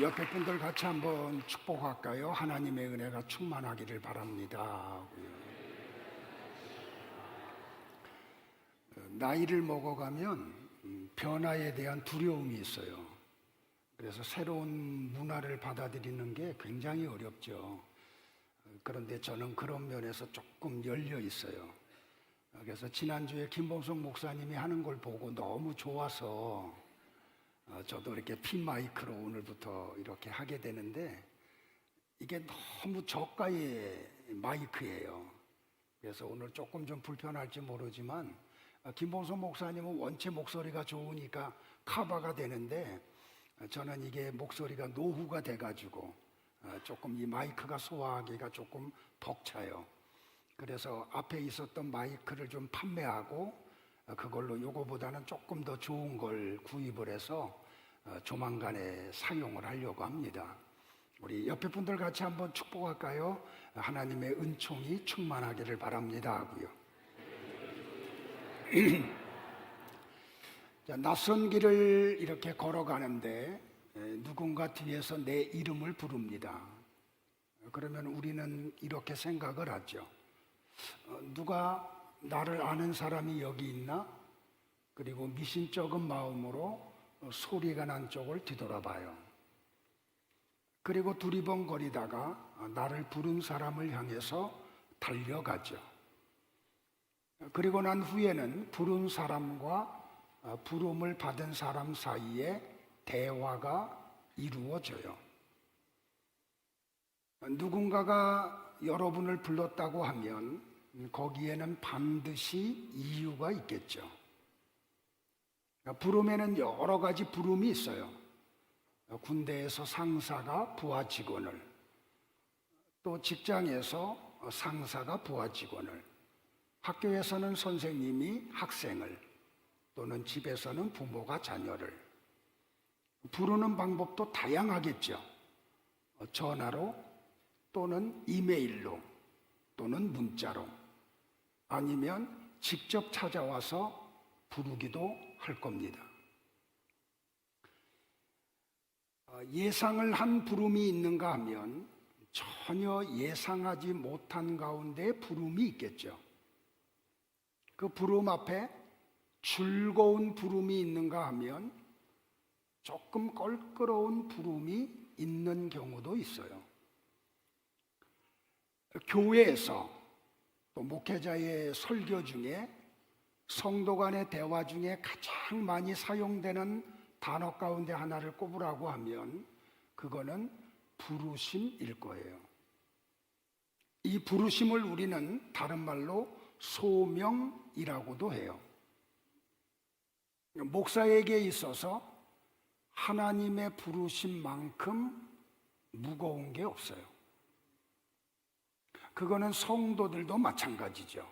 옆에 분들 같이 한번 축복할까요? 하나님의 은혜가 충만하기를 바랍니다. 나이를 먹어가면 변화에 대한 두려움이 있어요. 그래서 새로운 문화를 받아들이는 게 굉장히 어렵죠. 그런데 저는 그런 면에서 조금 열려 있어요. 그래서 지난주에 김봉석 목사님이 하는 걸 보고 너무 좋아서 저도 이렇게 핀 마이크로 오늘부터 이렇게 하게 되는데 이게 너무 저가의 마이크예요. 그래서 오늘 조금 좀 불편할지 모르지만 김봉석 목사님은 원체 목소리가 좋으니까 커버가 되는데 저는 이게 목소리가 노후가 돼가지고 조금 이 마이크가 소화하기가 조금 벅차요. 그래서 앞에 있었던 마이크를 좀 판매하고 그걸로 요거보다는 조금 더 좋은 걸 구입을 해서 조만간에 사용을 하려고 합니다. 우리 옆에 분들 같이 한번 축복할까요? 하나님의 은총이 충만하기를 바랍니다 하고요. 자, 낯선 길을 이렇게 걸어가는데 누군가 뒤에서 내 이름을 부릅니다. 그러면 우리는 이렇게 생각을 하죠. 누가 나를 아는 사람이 여기 있나? 그리고 미심쩍은 마음으로 소리가 난 쪽을 뒤돌아봐요. 그리고 두리번거리다가 나를 부른 사람을 향해서 달려가죠. 그리고 난 후에는 부른 사람과 부름을 받은 사람 사이에 대화가 이루어져요. 누군가가 여러분을 불렀다고 하면 거기에는 반드시 이유가 있겠죠. 부름에는 여러 가지 부름이 있어요. 군대에서 상사가 부하 직원을, 또 직장에서 상사가 부하 직원을, 학교에서는 선생님이 학생을, 또는 집에서는 부모가 자녀를. 부르는 방법도 다양하겠죠. 전화로, 또는 이메일로, 또는 문자로, 아니면 직접 찾아와서 부르기도 할 겁니다. 예상을 한 부름이 있는가 하면 전혀 예상하지 못한 가운데 부름이 있겠죠. 그 부름 앞에 즐거운 부름이 있는가 하면 조금 껄끄러운 부름이 있는 경우도 있어요. 교회에서 또 목회자의 설교 중에 성도 간의 대화 중에 가장 많이 사용되는 단어 가운데 하나를 꼽으라고 하면 그거는 부르심일 거예요. 이 부르심을 우리는 다른 말로 소명이라고도 해요. 목사에게 있어서 하나님의 부르심만큼 무거운 게 없어요. 그거는 성도들도 마찬가지죠.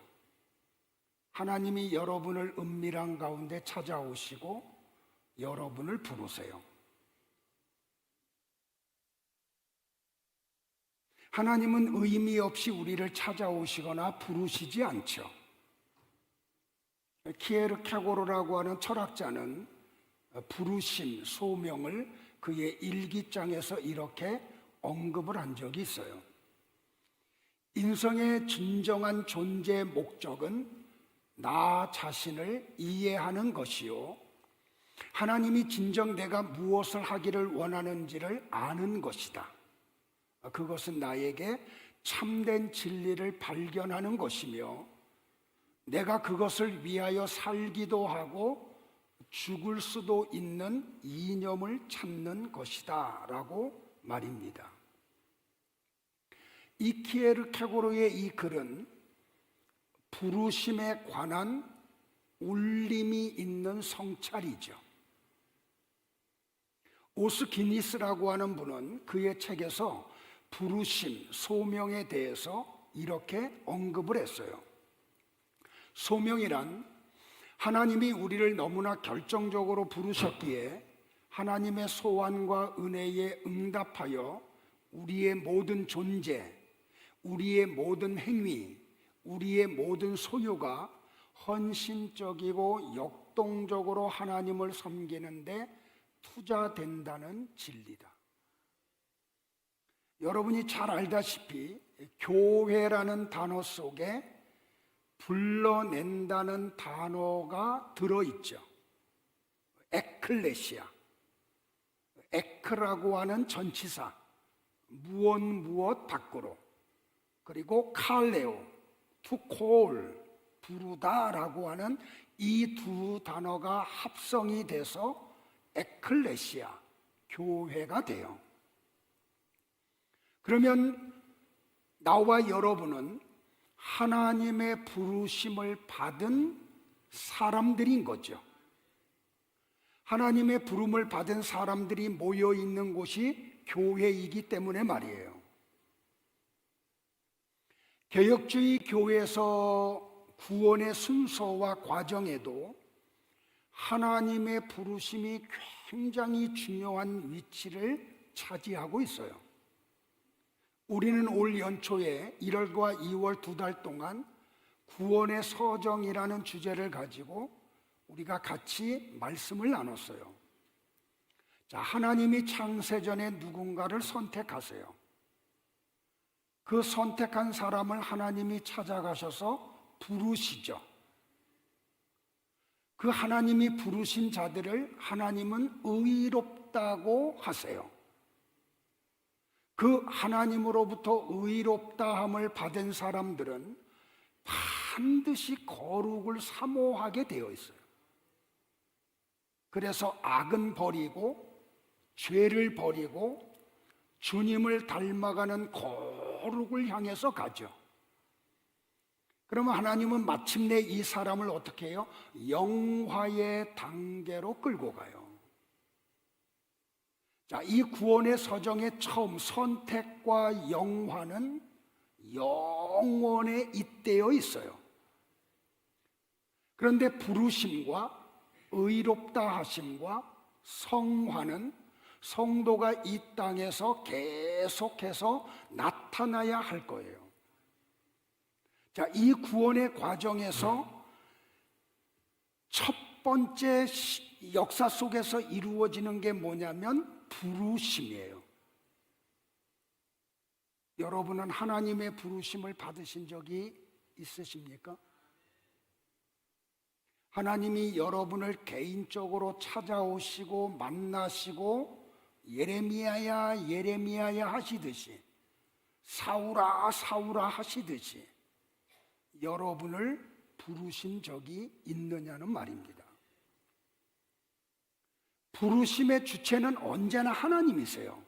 하나님이 여러분을 은밀한 가운데 찾아오시고 여러분을 부르세요. 하나님은 의미 없이 우리를 찾아오시거나 부르시지 않죠. 키에르케고르라고 하는 철학자는 부르심, 소명을 그의 일기장에서 이렇게 언급을 한 적이 있어요. 인생의 진정한 존재의 목적은 나 자신을 이해하는 것이요, 하나님이 진정 내가 무엇을 하기를 원하는지를 아는 것이다. 그것은 나에게 참된 진리를 발견하는 것이며 내가 그것을 위하여 살기도 하고 죽을 수도 있는 이념을 찾는 것이다 라고 말입니다. 이 키에르케고르의 이 글은 부르심에 관한 울림이 있는 성찰이죠. 오스기니스라고 하는 분은 그의 책에서 부르심, 소명에 대해서 이렇게 언급을 했어요. 소명이란 하나님이 우리를 너무나 결정적으로 부르셨기에 하나님의 소원과 은혜에 응답하여 우리의 모든 존재, 우리의 모든 행위, 우리의 모든 소유가 헌신적이고 역동적으로 하나님을 섬기는데 투자된다는 진리다. 여러분이 잘 알다시피 교회라는 단어 속에 불러낸다는 단어가 들어있죠. 에클레시아, 에크라고 하는 전치사, 무엇 밖으로, 그리고 칼레오, to call, 부르다라고 하는 이 두 단어가 합성이 돼서 에클레시아, 교회가 돼요. 그러면 나와 여러분은 하나님의 부르심을 받은 사람들인 거죠. 하나님의 부름을 받은 사람들이 모여 있는 곳이 교회이기 때문에 말이에요. 개혁주의 교회에서 구원의 순서와 과정에도 하나님의 부르심이 굉장히 중요한 위치를 차지하고 있어요. 우리는 올 연초에 1월과 2월 2달 동안 구원의 서정이라는 주제를 가지고 우리가 같이 말씀을 나눴어요. 자, 하나님이 창세전에 누군가를 선택하세요. 그 선택한 사람을 하나님이 찾아가셔서 부르시죠. 그 하나님이 부르신 자들을 하나님은 의롭다고 하세요. 그 하나님으로부터 의롭다함을 받은 사람들은 반드시 거룩을 사모하게 되어 있어요. 그래서 악은 버리고 죄를 버리고 주님을 닮아가는 거룩을 향해서 가죠. 그러면 하나님은 마침내 이 사람을 어떻게 해요? 영화의 단계로 끌고 가요. 자, 이 구원의 서정의 처음 선택과 영화는 영원에 잇대어 있어요. 그런데 부르심과 의롭다 하심과 성화는 성도가 이 땅에서 계속해서 나타나야 할 거예요. 자, 이 구원의 과정에서 첫 번째 역사 속에서 이루어지는 게 뭐냐면 부르심이에요. 여러분은 하나님의 부르심을 받으신 적이 있으십니까? 하나님이 여러분을 개인적으로 찾아오시고 만나시고 예레미야야 예레미야야 하시듯이 사울아 사울아 하시듯이 여러분을 부르신 적이 있느냐는 말입니다. 부르심의 주체는 언제나 하나님이세요.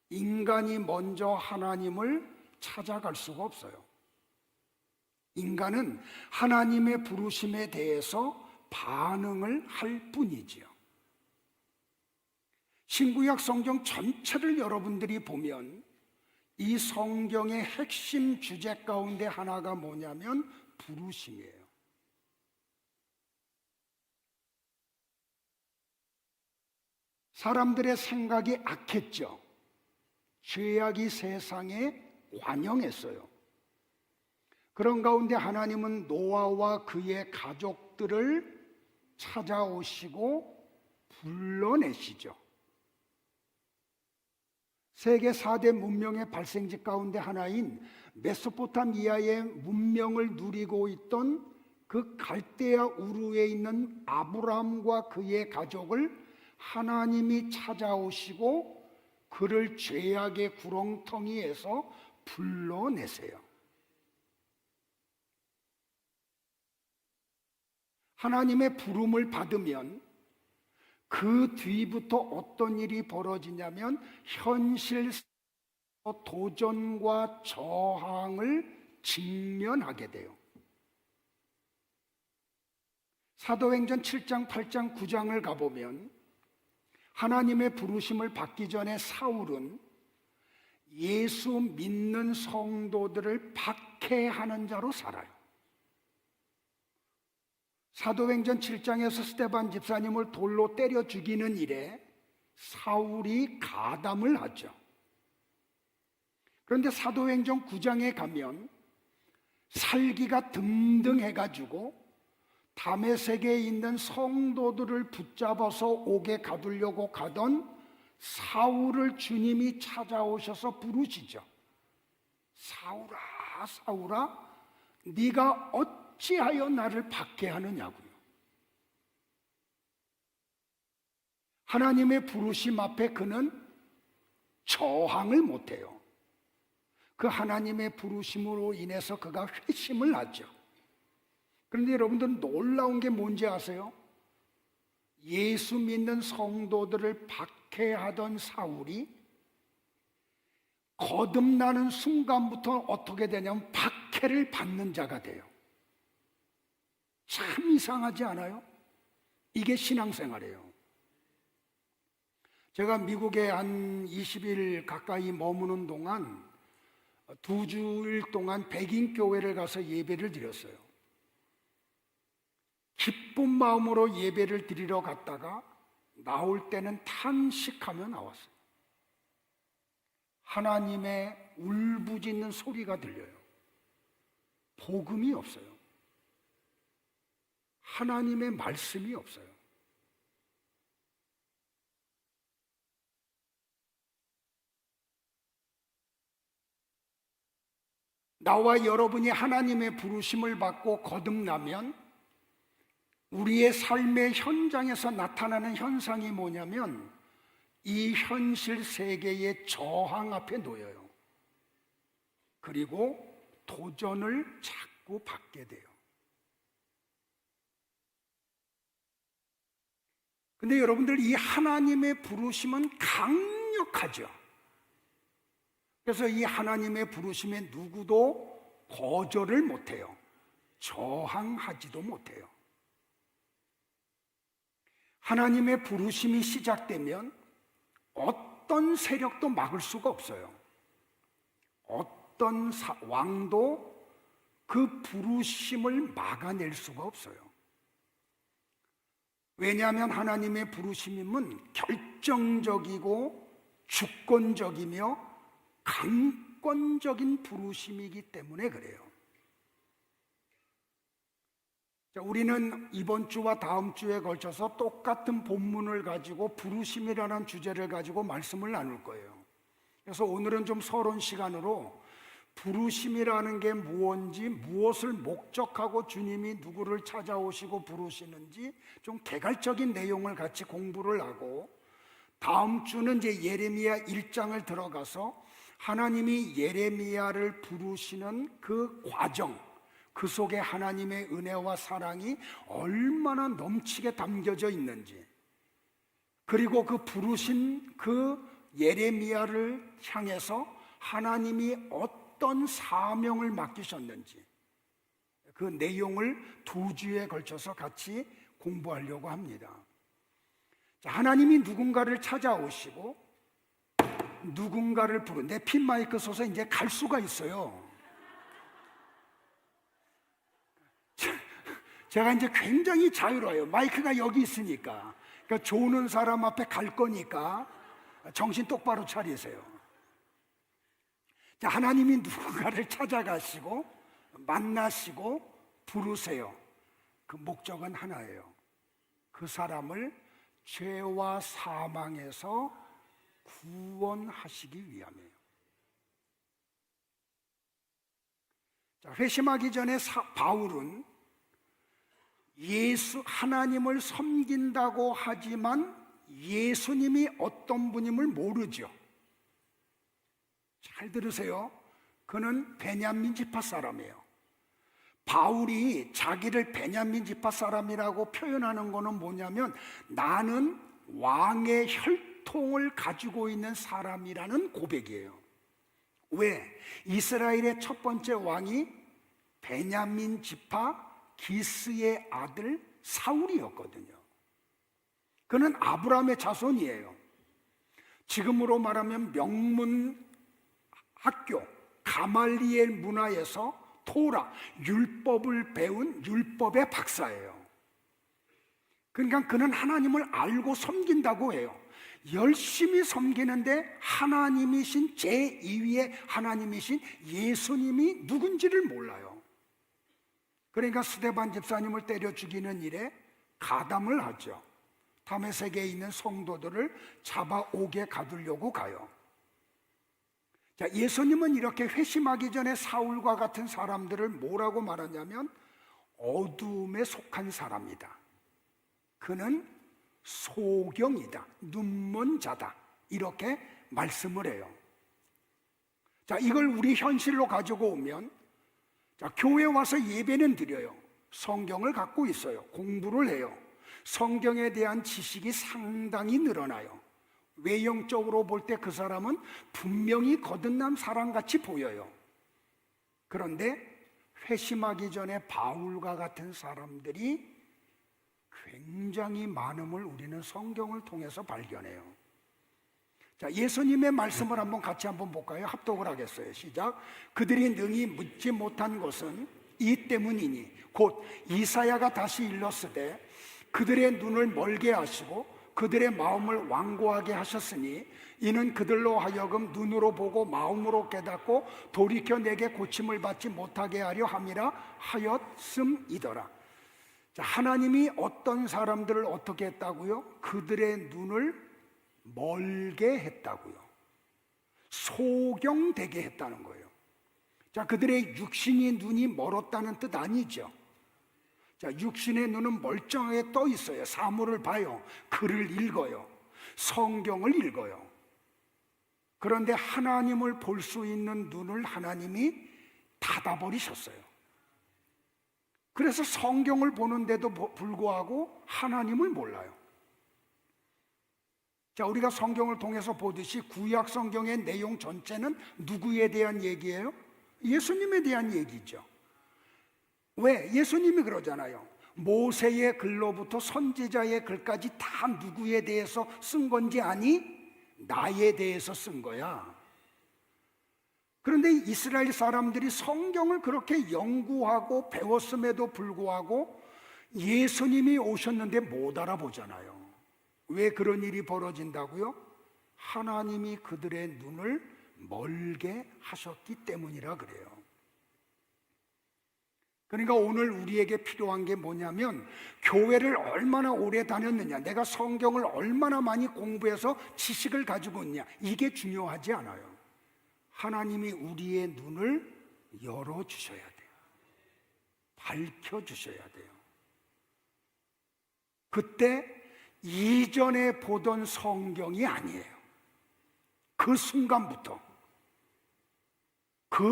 인간이 먼저 하나님을 찾아갈 수가 없어요. 인간은 하나님의 부르심에 대해서 반응을 할 뿐이지요. 신구약 성경 전체를 여러분들이 보면 이 성경의 핵심 주제 가운데 하나가 뭐냐면 부르심이에요. 사람들의 생각이 악했죠. 죄악이 세상에 관영했어요. 그런 가운데 하나님은 노아와 그의 가족들을 찾아오시고 불러내시죠. 세계 4대 문명의 발생지 가운데 하나인 메소포타미아의 문명을 누리고 있던 그 갈대아 우르에 있는 아브라함과 그의 가족을 하나님이 찾아오시고 그를 죄악의 구렁텅이에서 불러내세요. 하나님의 부름을 받으면 그 뒤부터 어떤 일이 벌어지냐면 현실 도전과 저항을 직면하게 돼요. 사도행전 7장, 8장, 9장을 가보면 하나님의 부르심을 받기 전에 사울은 예수 믿는 성도들을 박해하는 자로 살아요. 사도행전 7장에서 스데반 집사님을 돌로 때려 죽이는 일에 사울이 가담을 하죠. 그런데 사도행전 9장에 가면 살기가 등등해가지고 다메섹에 있는 성도들을 붙잡아서 옥에 가두려고 가던 사울을 주님이 찾아오셔서 부르시죠. 사울아, 사울아, 네가 어찌하여 나를 박해하느냐고요. 하나님의 부르심 앞에 그는 저항을 못해요. 그 하나님의 부르심으로 인해서 그가 회심을 하죠. 그런데 여러분들 놀라운 게 뭔지 아세요? 예수 믿는 성도들을 박해하던 사울이 거듭나는 순간부터 어떻게 되냐면 박해를 받는 자가 돼요. 참 이상하지 않아요? 이게 신앙생활이에요. 제가 미국에 한 20일 가까이 머무는 동안 2주일 동안 백인 교회를 가서 예배를 드렸어요. 기쁜 마음으로 예배를 드리러 갔다가 나올 때는 탄식하며 나왔어요. 하나님의 울부짖는 소리가 들려요. 복음이 없어요. 하나님의 말씀이 없어요. 나와 여러분이 하나님의 부르심을 받고 거듭나면 우리의 삶의 현장에서 나타나는 현상이 뭐냐면 이 현실 세계의 저항 앞에 놓여요. 그리고 도전을 자꾸 받게 돼요. 근데 여러분들, 이 하나님의 부르심은 강력하죠. 그래서 이 하나님의 부르심에 누구도 거절을 못해요. 저항하지도 못해요. 하나님의 부르심이 시작되면 어떤 세력도 막을 수가 없어요. 어떤 왕도 그 부르심을 막아낼 수가 없어요. 왜냐하면 하나님의 부르심은 결정적이고 주권적이며 강권적인 부르심이기 때문에 그래요. 자, 우리는 이번 주와 다음 주에 걸쳐서 똑같은 본문을 가지고 부르심이라는 주제를 가지고 말씀을 나눌 거예요. 그래서 오늘은 좀 서론 시간으로 부르심이라는 게 무엇인지, 무엇을 목적하고 주님이 누구를 찾아오시고 부르시는지 좀 개괄적인 내용을 같이 공부를 하고, 다음 주는 이제 예레미야 1장을 들어가서 하나님이 예레미야를 부르시는 그 과정, 그 속에 하나님의 은혜와 사랑이 얼마나 넘치게 담겨져 있는지, 그리고 그 부르신 그 예레미야를 향해서 하나님이 어떤 사명을 맡기셨는지, 그 내용을 2주에 걸쳐서 같이 공부하려고 합니다. 자, 하나님이 누군가를 찾아오시고 누군가를 부르, 내 핀 마이크 써서 이제 갈 수가 있어요. 제가 이제 굉장히 자유로워요. 마이크가 여기 있으니까. 그러니까 조는 사람 앞에 갈 거니까 정신 똑바로 차리세요. 자, 하나님이 누군가를 찾아가시고 만나시고 부르세요. 그 목적은 하나예요. 그 사람을 죄와 사망에서 구원하시기 위함이에요. 자, 회심하기 전에 바울은 하나님을 섬긴다고 하지만 예수님이 어떤 분임을 모르죠. 잘 들으세요. 그는 베냐민 지파 사람이에요. 바울이 자기를 베냐민 지파 사람이라고 표현하는 것은 뭐냐면, 나는 왕의 혈통을 가지고 있는 사람이라는 고백이에요. 왜? 이스라엘의 첫 번째 왕이 베냐민 지파 기스의 아들 사울이었거든요. 그는 아브라함의 자손이에요. 지금으로 말하면 명문 학교 가말리엘 문화에서 토라, 율법을 배운 율법의 박사예요. 그러니까 그는 하나님을 알고 섬긴다고 해요. 열심히 섬기는데 하나님이신 제2위의 하나님이신 예수님이 누군지를 몰라요. 그러니까 스데반 집사님을 때려 죽이는 일에 가담을 하죠. 밤의 세계에 있는 성도들을 잡아오게 가두려고 가요. 자, 예수님은 이렇게 회심하기 전에 사울과 같은 사람들을 뭐라고 말하냐면 어둠에 속한 사람이다. 그는 소경이다. 눈먼 자다. 이렇게 말씀을 해요. 자, 이걸 우리 현실로 가지고 오면, 자, 교회 와서 예배는 드려요. 성경을 갖고 있어요. 공부를 해요. 성경에 대한 지식이 상당히 늘어나요. 외형적으로 볼 때 그 사람은 분명히 거듭난 사람같이 보여요. 그런데 회심하기 전에 바울과 같은 사람들이 굉장히 많음을 우리는 성경을 통해서 발견해요. 자, 예수님의 말씀을 같이 한번 볼까요? 합독을 하겠어요. 시작. 그들이 능히 묻지 못한 것은 이 때문이니 곧 이사야가 다시 일렀으되 그들의 눈을 멀게 하시고 그들의 마음을 완고하게 하셨으니 이는 그들로 하여금 눈으로 보고 마음으로 깨닫고 돌이켜 내게 고침을 받지 못하게 하려 함이라 하였음이더라. 자, 하나님이 어떤 사람들을 어떻게 했다고요? 그들의 눈을 멀게 했다고요. 소경되게 했다는 거예요. 자, 그들의 육신이 눈이 멀었다는 뜻 아니죠. 자, 육신의 눈은 멀쩡하게 떠 있어요. 사물을 봐요. 글을 읽어요. 성경을 읽어요. 그런데 하나님을 볼 수 있는 눈을 하나님이 닫아버리셨어요. 그래서 성경을 보는데도 불구하고 하나님을 몰라요. 자, 우리가 성경을 통해서 보듯이 구약 성경의 내용 전체는 누구에 대한 얘기예요? 예수님에 대한 얘기죠. 왜? 예수님이 그러잖아요. 모세의 글로부터 선지자의 글까지 다 누구에 대해서 쓴 건지 아니? 나에 대해서 쓴 거야. 그런데 이스라엘 사람들이 성경을 그렇게 연구하고 배웠음에도 불구하고 예수님이 오셨는데 못 알아보잖아요. 왜 그런 일이 벌어진다고요? 하나님이 그들의 눈을 멀게 하셨기 때문이라 그래요. 그러니까 오늘 우리에게 필요한 게 뭐냐면 교회를 얼마나 오래 다녔느냐, 내가 성경을 얼마나 많이 공부해서 지식을 가지고 있냐, 이게 중요하지 않아요. 하나님이 우리의 눈을 열어주셔야 돼요. 밝혀주셔야 돼요. 그때 이전에 보던 성경이 아니에요. 그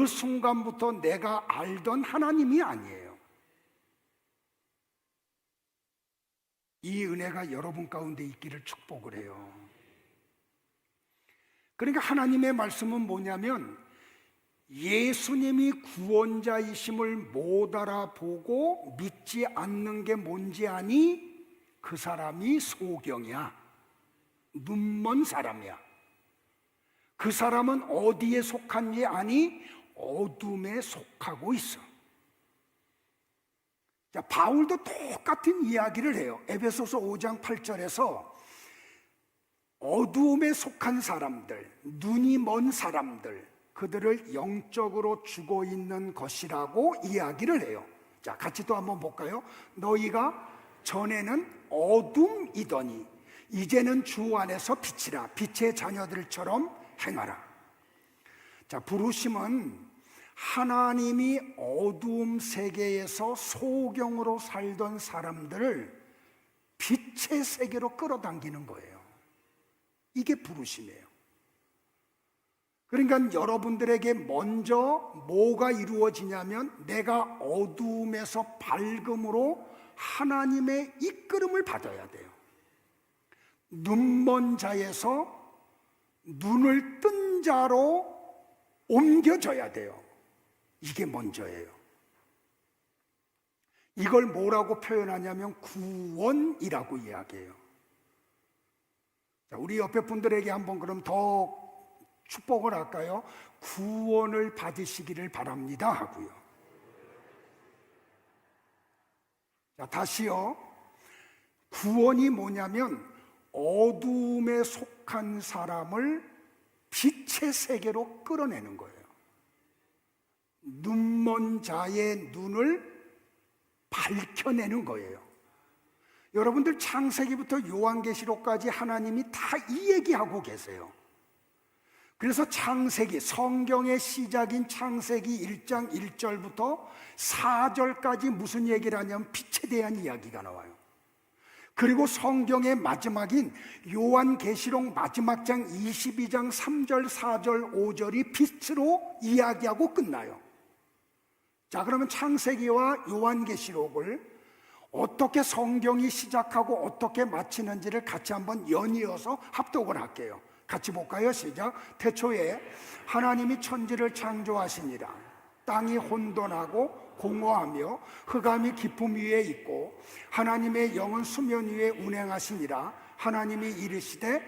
순간부터 내가 알던 하나님이 아니에요. 이 은혜가 여러분 가운데 있기를 축복을 해요. 그러니까 하나님의 말씀은 뭐냐면 예수님이 구원자이심을 못 알아보고 믿지 않는 게 뭔지 아니? 그 사람이 소경이야. 눈먼 사람이야. 그 사람은 어디에 속한지 아니? 어둠에 속하고 있어. 자, 바울도 똑같은 이야기를 해요. 에베소서 5장 8절에서 어두움에 속한 사람들, 눈이 먼 사람들, 그들을 영적으로 죽어 있는 것이라고 이야기를 해요. 자, 같이 또 한번 볼까요? 너희가 전에는 어둠이더니 이제는 주 안에서 빛이라. 빛의 자녀들처럼 행하라. 자, 부르심은 하나님이 어두움 세계에서 소경으로 살던 사람들을 빛의 세계로 끌어당기는 거예요. 이게 부르심이에요. 그러니까 여러분들에게 먼저 뭐가 이루어지냐면 내가 어두움에서 밝음으로 하나님의 이끌음을 받아야 돼요. 눈먼 자에서 눈을 뜬 자로 옮겨져야 돼요. 이게 먼저예요. 이걸 뭐라고 표현하냐면 구원이라고 이야기해요. 자, 우리 옆에 분들에게 한번 그럼 더 축복을 할까요? 구원을 받으시기를 바랍니다 하고요. 자, 다시요. 구원이 뭐냐면 어둠에 속한 사람을 빛의 세계로 끌어내는 거예요. 눈먼 자의 눈을 밝혀내는 거예요. 여러분들 창세기부터 요한계시록까지 하나님이 다 이 얘기하고 계세요. 그래서 창세기, 성경의 시작인 창세기 1장 1절부터 4절까지 무슨 얘기를 하냐면 빛에 대한 이야기가 나와요. 그리고 성경의 마지막인 요한계시록 마지막 장 22장 3절, 4절, 5절이 빛으로 이야기하고 끝나요. 자, 그러면 창세기와 요한계시록을 어떻게 성경이 시작하고 어떻게 마치는지를 같이 한번 연이어서 합독을 할게요. 같이 볼까요? 시작. 태초에 하나님이 천지를 창조하시니라. 땅이 혼돈하고 공허하며 흑암이 깊음 위에 있고 하나님의 영은 수면 위에 운행하시니라. 하나님이 이르시되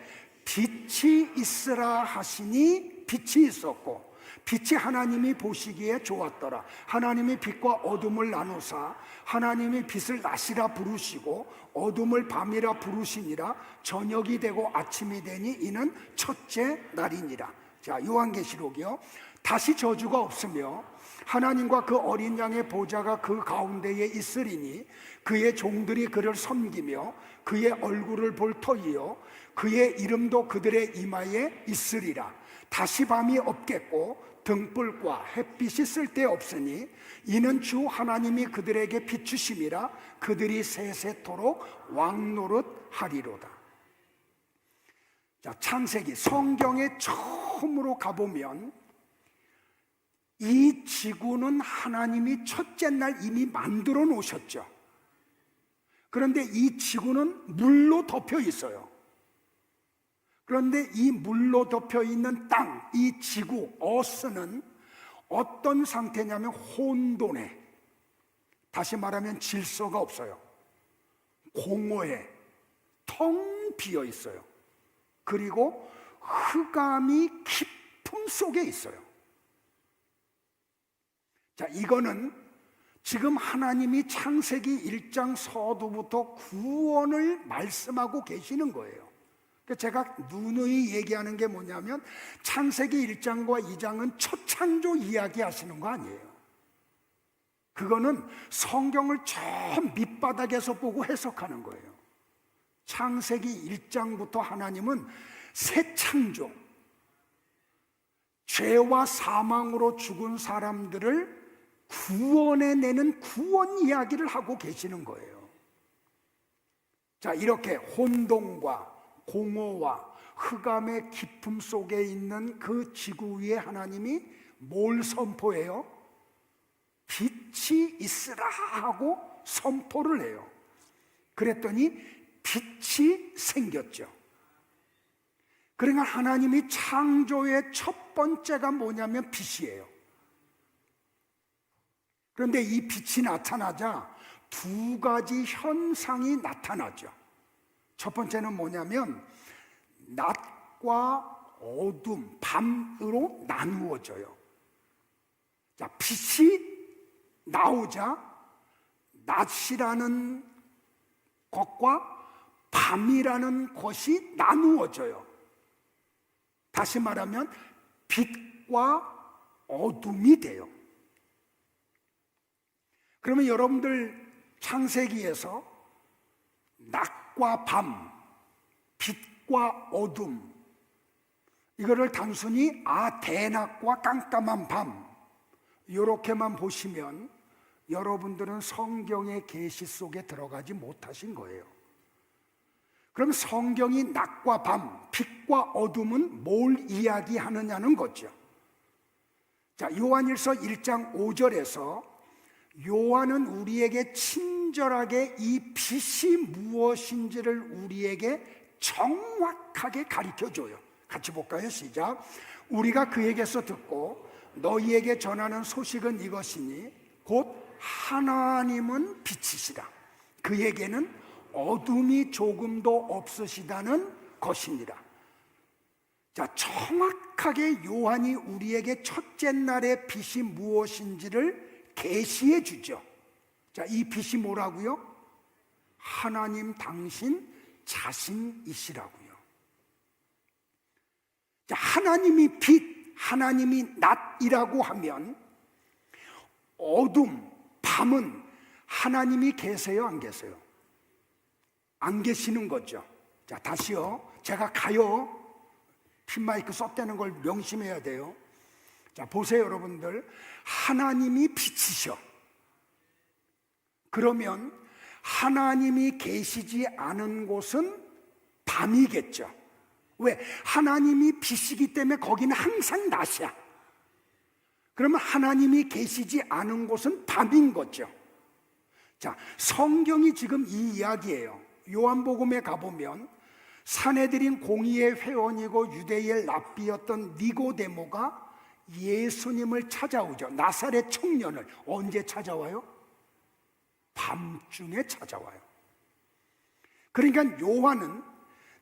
빛이 있으라 하시니 빛이 있었고 빛이 하나님이 보시기에 좋았더라. 하나님이 빛과 어둠을 나누사 하나님이 빛을 낮이라 부르시고 어둠을 밤이라 부르시니라. 저녁이 되고 아침이 되니 이는 첫째 날이니라. 자, 요한계시록이요. 다시 저주가 없으며 하나님과 그 어린 양의 보좌가 그 가운데에 있으리니 그의 종들이 그를 섬기며 그의 얼굴을 볼 터이요 그의 이름도 그들의 이마에 있으리라. 다시 밤이 없겠고 등불과 햇빛이 쓸데없으니 이는 주 하나님이 그들에게 비추심이라. 그들이 세세토록 왕노릇하리로다. 자, 창세기 성경에 처음으로 가보면 이 지구는 하나님이 첫째 날 이미 만들어 놓으셨죠. 그런데 이 지구는 물로 덮여 있어요. 그런데 이 물로 덮여 있는 땅, 이 지구, 어스는 어떤 상태냐면 혼돈에, 다시 말하면 질서가 없어요. 공허해, 텅 비어 있어요. 그리고 흑암이 깊음 속에 있어요. 자, 이거는 지금 하나님이 창세기 1장 서두부터 구원을 말씀하고 계시는 거예요. 제가 누누이 얘기하는 게 뭐냐면 창세기 1장과 2장은 첫 창조 이야기 하시는 거 아니에요. 그거는 성경을 저 밑바닥에서 보고 해석하는 거예요. 창세기 1장부터 하나님은 새 창조, 죄와 사망으로 죽은 사람들을 구원해내는 구원 이야기를 하고 계시는 거예요. 자, 이렇게 혼돈과 공허와 흑암의 깊음 속에 있는 그 지구 위에 하나님이 뭘 선포해요? 빛이 있으라 하고 선포를 해요. 그랬더니 빛이 생겼죠. 그러니까 하나님이 창조의 첫 번째가 뭐냐면 빛이에요. 그런데 이 빛이 나타나자 두 가지 현상이 나타나죠. 첫 번째는 뭐냐면 낮과 어둠, 밤으로 나누어져요. 자, 빛이 나오자 낮이라는 것과 밤이라는 것이 나누어져요. 다시 말하면 빛과 어둠이 돼요. 그러면 여러분들 창세기에서 낮과 밤, 빛과 어둠, 이거를 단순히 대낮과 깜깜한 밤 이렇게만 보시면 여러분들은 성경의 계시 속에 들어가지 못하신 거예요. 그럼 성경이 낮과 밤, 빛과 어둠은 뭘 이야기하느냐는 거죠. 자, 요한일서 1장 5절에서 요한은 우리에게 친절하게 이 빛이 무엇인지를 우리에게 정확하게 가르쳐줘요. 같이 볼까요? 시작. 우리가 그에게서 듣고 너희에게 전하는 소식은 이것이니 곧 하나님은 빛이시라. 그에게는 어둠이 조금도 없으시다는 것이니라. 자, 정확하게 요한이 우리에게 첫째 날의 빛이 무엇인지를 계시해 주죠. 자, 이 빛이 뭐라고요? 하나님 당신 자신이시라고요. 자, 하나님이 빛, 하나님이 낮이라고 하면 어둠, 밤은 하나님이 계세요, 안 계세요? 안 계시는 거죠. 자, 다시요. 제가 가요. 핀마이크 썼다는 걸 명심해야 돼요. 자, 보세요, 여러분들. 하나님이 빛이셔. 그러면 하나님이 계시지 않은 곳은 밤이겠죠. 왜? 하나님이 빛이기 때문에 거기는 항상 낮이야. 그러면 하나님이 계시지 않은 곳은 밤인 거죠. 자, 성경이 지금 이 이야기예요. 요한복음에 가보면 사내들인 공의의 회원이고 유대의 랍비였던 니고데모가 예수님을 찾아오죠. 나사렛 청년을. 언제 찾아와요? 밤중에 찾아와요. 그러니까 요한은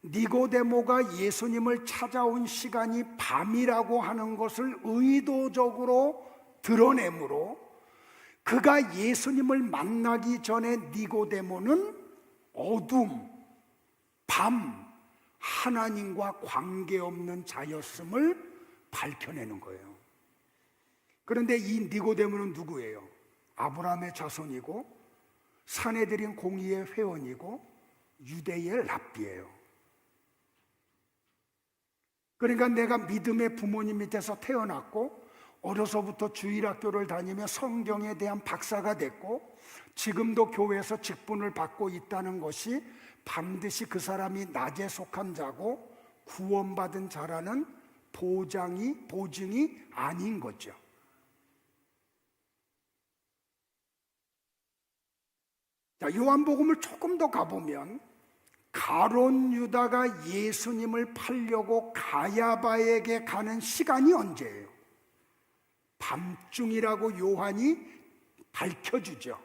니고데모가 예수님을 찾아온 시간이 밤이라고 하는 것을 의도적으로 드러내므로 그가 예수님을 만나기 전에 니고데모는 어둠, 밤, 하나님과 관계없는 자였음을 밝혀내는 거예요. 그런데 이 니고데모는 누구예요? 아브라함의 자손이고 사내들인 공의의 회원이고 유대의 랍비예요. 그러니까 내가 믿음의 부모님 밑에서 태어났고 어려서부터 주일학교를 다니며 성경에 대한 박사가 됐고 지금도 교회에서 직분을 받고 있다는 것이 반드시 그 사람이 낮에 속한 자고 구원받은 자라는 보증이 아닌 거죠. 자, 요한복음을 조금 더 가보면 가룟 유다가 예수님을 팔려고 가야바에게 가는 시간이 언제예요? 밤중이라고 요한이 밝혀주죠.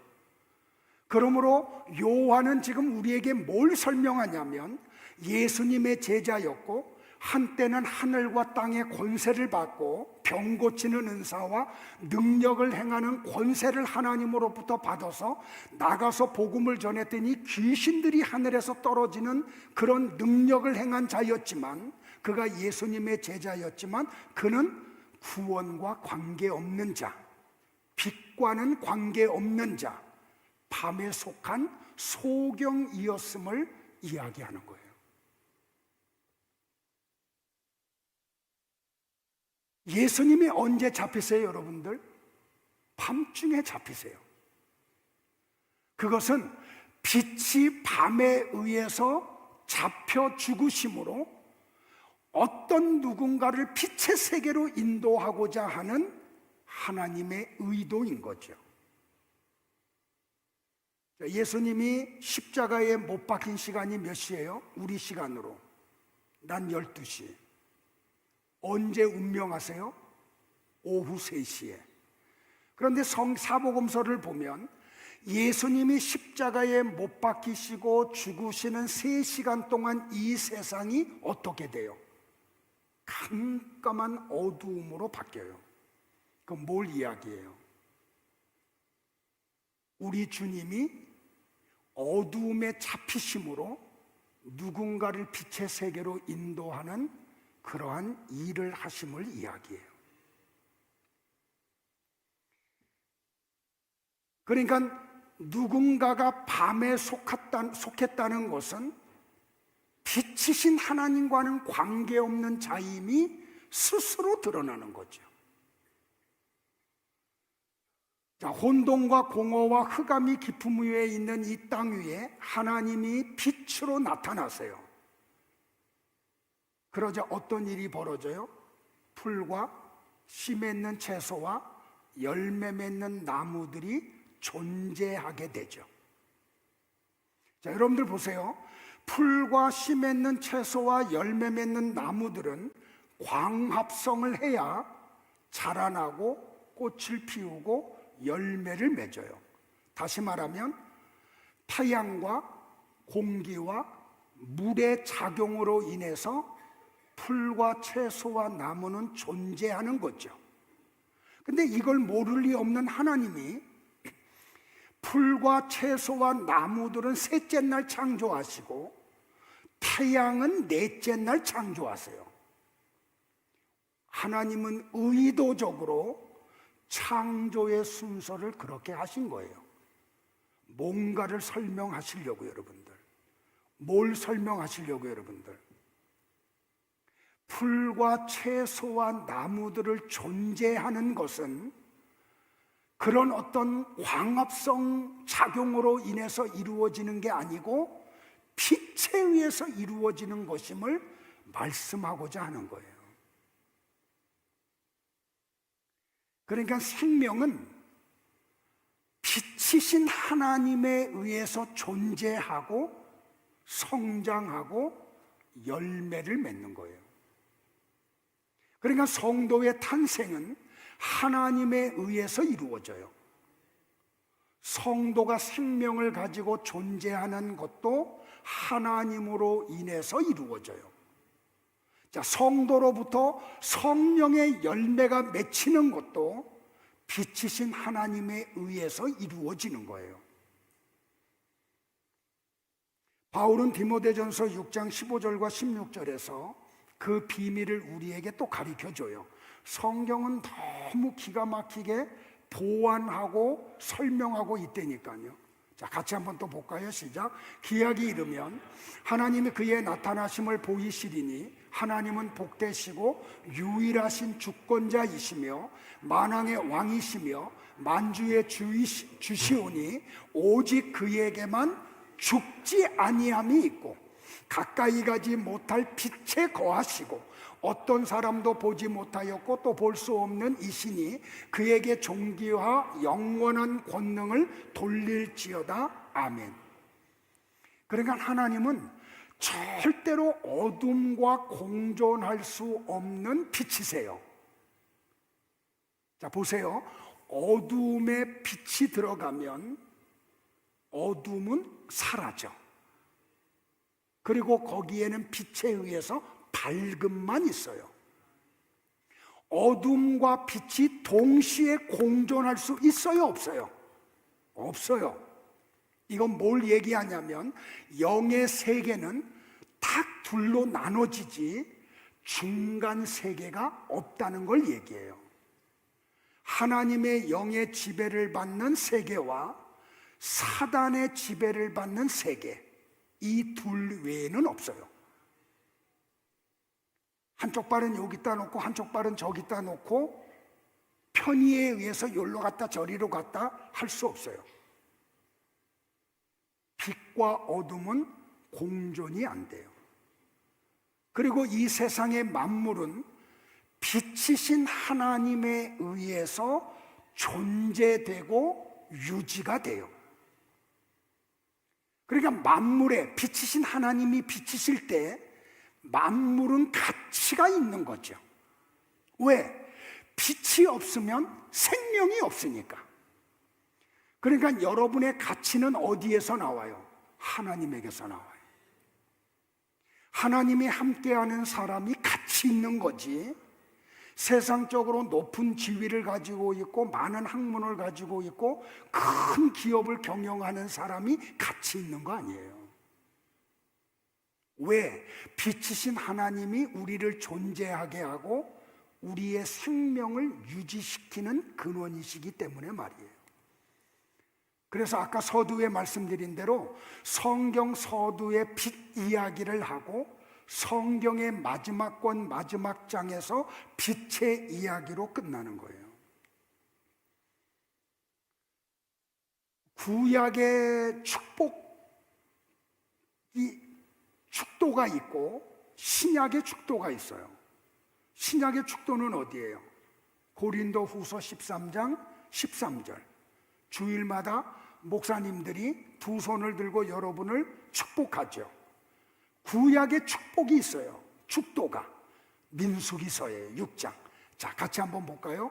그러므로 요한은 지금 우리에게 뭘 설명하냐면 예수님의 제자였고 한때는 하늘과 땅의 권세를 받고 병 고치는 은사와 능력을 행하는 권세를 하나님으로부터 받아서 나가서 복음을 전했더니 귀신들이 하늘에서 떨어지는 그런 능력을 행한 자였지만 그가 예수님의 제자였지만 그는 구원과 관계없는 자, 빛과는 관계없는 자, 밤에 속한 소경이었음을 이야기하는 거예요. 예수님이 언제 잡히세요, 여러분들? 밤중에 잡히세요. 그것은 빛이 밤에 의해서 잡혀 죽으심으로 어떤 누군가를 빛의 세계로 인도하고자 하는 하나님의 의도인 거죠. 예수님이 십자가에 못 박힌 시간이 몇 시예요? 우리 시간으로 낮 12시. 언제 운명하세요? 오후 3시에. 그런데 사복음서를 보면 예수님이 십자가에 못 박히시고 죽으시는 3시간 동안 이 세상이 어떻게 돼요? 깜깜한 어두움으로 바뀌어요. 그건 뭘 이야기해요? 우리 주님이 어두움에 잡히심으로 누군가를 빛의 세계로 인도하는 그러한 일을 하심을 이야기해요. 그러니까 누군가가 밤에 속했다는 것은 빛이신 하나님과는 관계없는 자임이 스스로 드러나는 거죠. 자, 혼돈과 공허와 흑암이 깊음 위에 있는 이 땅 위에 하나님이 빛으로 나타나세요. 그러자 어떤 일이 벌어져요? 풀과 씨 맺는 채소와 열매 맺는 나무들이 존재하게 되죠. 자, 여러분들 보세요. 풀과 씨 맺는 채소와 열매 맺는 나무들은 광합성을 해야 자라나고 꽃을 피우고 열매를 맺어요. 다시 말하면 태양과 공기와 물의 작용으로 인해서 풀과 채소와 나무는 존재하는 거죠. 근데 이걸 모를 리 없는 하나님이 풀과 채소와 나무들은 셋째 날 창조하시고 태양은 넷째 날 창조하세요. 하나님은 의도적으로 창조의 순서를 그렇게 하신 거예요. 뭔가를 설명하시려고 여러분들. 뭘 설명하시려고 여러분들? 풀과 채소와 나무들을 존재하는 것은 그런 어떤 광합성 작용으로 인해서 이루어지는 게 아니고 빛에 의해서 이루어지는 것임을 말씀하고자 하는 거예요. 그러니까 생명은 빛이신 하나님에 의해서 존재하고 성장하고 열매를 맺는 거예요. 그러니까 성도의 탄생은 하나님에 의해서 이루어져요. 성도가 생명을 가지고 존재하는 것도 하나님으로 인해서 이루어져요. 자, 성도로부터 성령의 열매가 맺히는 것도 빛이신 하나님에 의해서 이루어지는 거예요. 바울은 디모데전서 6장 15절과 16절에서 그 비밀을 우리에게 또 가르쳐줘요. 성경은 너무 기가 막히게 보완하고 설명하고 있다니까요. 자, 같이 한번 또 볼까요? 시작. 기약이 이르면 하나님이 그의 나타나심을 보이시리니 하나님은 복되시고 유일하신 주권자이시며 만왕의 왕이시며 만주의 주시오니 오직 그에게만 죽지 아니함이 있고 가까이 가지 못할 빛에 거하시고 어떤 사람도 보지 못하였고 또 볼 수 없는 이신이 그에게 존귀와 영원한 권능을 돌릴지어다. 아멘. 그러니까 하나님은 절대로 어둠과 공존할 수 없는 빛이세요. 자, 보세요. 어둠에 빛이 들어가면 어둠은 사라져. 그리고 거기에는 빛에 의해서 밝음만 있어요. 어둠과 빛이 동시에 공존할 수 있어요, 없어요? 없어요. 이건 뭘 얘기하냐면 영의 세계는 딱 둘로 나눠지지 중간 세계가 없다는 걸 얘기해요. 하나님의 영의 지배를 받는 세계와 사단의 지배를 받는 세계, 이 둘 외에는 없어요. 한쪽 발은 여기다 놓고 한쪽 발은 저기다 놓고 편의에 의해서 여기로 갔다 저리로 갔다 할 수 없어요. 빛과 어둠은 공존이 안 돼요. 그리고 이 세상의 만물은 빛이신 하나님에 의해서 존재되고 유지가 돼요. 그러니까 만물에 빛이신 하나님이 비치실 때 만물은 가치가 있는 거죠. 왜? 빛이 없으면 생명이 없으니까. 그러니까 여러분의 가치는 어디에서 나와요? 하나님에게서 나와요. 하나님이 함께하는 사람이 가치 있는 거지, 세상적으로 높은 지위를 가지고 있고 많은 학문을 가지고 있고 큰 기업을 경영하는 사람이 가치 있는 거 아니에요. 왜? 빛이신 하나님이 우리를 존재하게 하고 우리의 생명을 유지시키는 근원이시기 때문에 말이에요. 그래서 아까 서두에 말씀드린 대로 성경 서두의 빛 이야기를 하고 성경의 마지막 권 마지막 장에서 빛의 이야기로 끝나는 거예요. 구약의 축도가 있고 신약의 축도가 있어요. 신약의 축도는 어디예요? 고린도 후서 13장 13절. 주일마다 목사님들이 두 손을 들고 여러분을 축복하죠. 구약의 축복이 있어요. 축도가 민수기서예요. 6장. 자, 같이 한번 볼까요?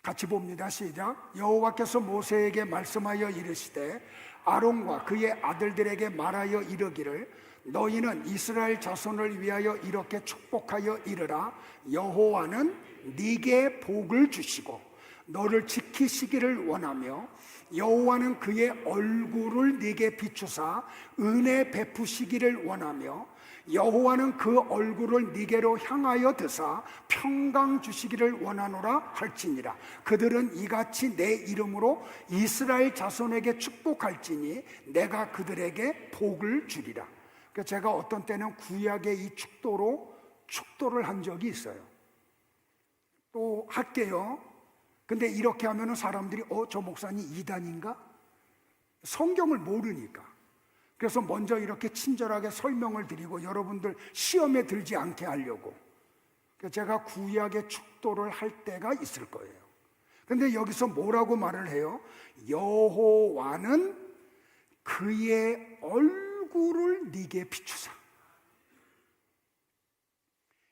같이 봅니다. 시작. 여호와께서 모세에게 말씀하여 이르시되 아론과 그의 아들들에게 말하여 이르기를 너희는 이스라엘 자손을 위하여 이렇게 축복하여 이르라. 여호와는 네게 복을 주시고 너를 지키시기를 원하며 여호와는 그의 얼굴을 네게 비추사 은혜 베푸시기를 원하며 여호와는 그 얼굴을 네게로 향하여 드사 평강 주시기를 원하노라 할지니라. 그들은 이같이 내 이름으로 이스라엘 자손에게 축복할지니 내가 그들에게 복을 주리라. 그러니까 제가 어떤 때는 구약의 이 축도로 축도를 한 적이 있어요. 또 할게요. 근데 이렇게 하면은 사람들이 저 목사님 이단인가? 성경을 모르니까. 그래서 먼저 이렇게 친절하게 설명을 드리고 여러분들 시험에 들지 않게 하려고. 제가 구약의 축도를 할 때가 있을 거예요. 근데 여기서 뭐라고 말을 해요? 여호와는 그의 얼굴을 네게 비추사.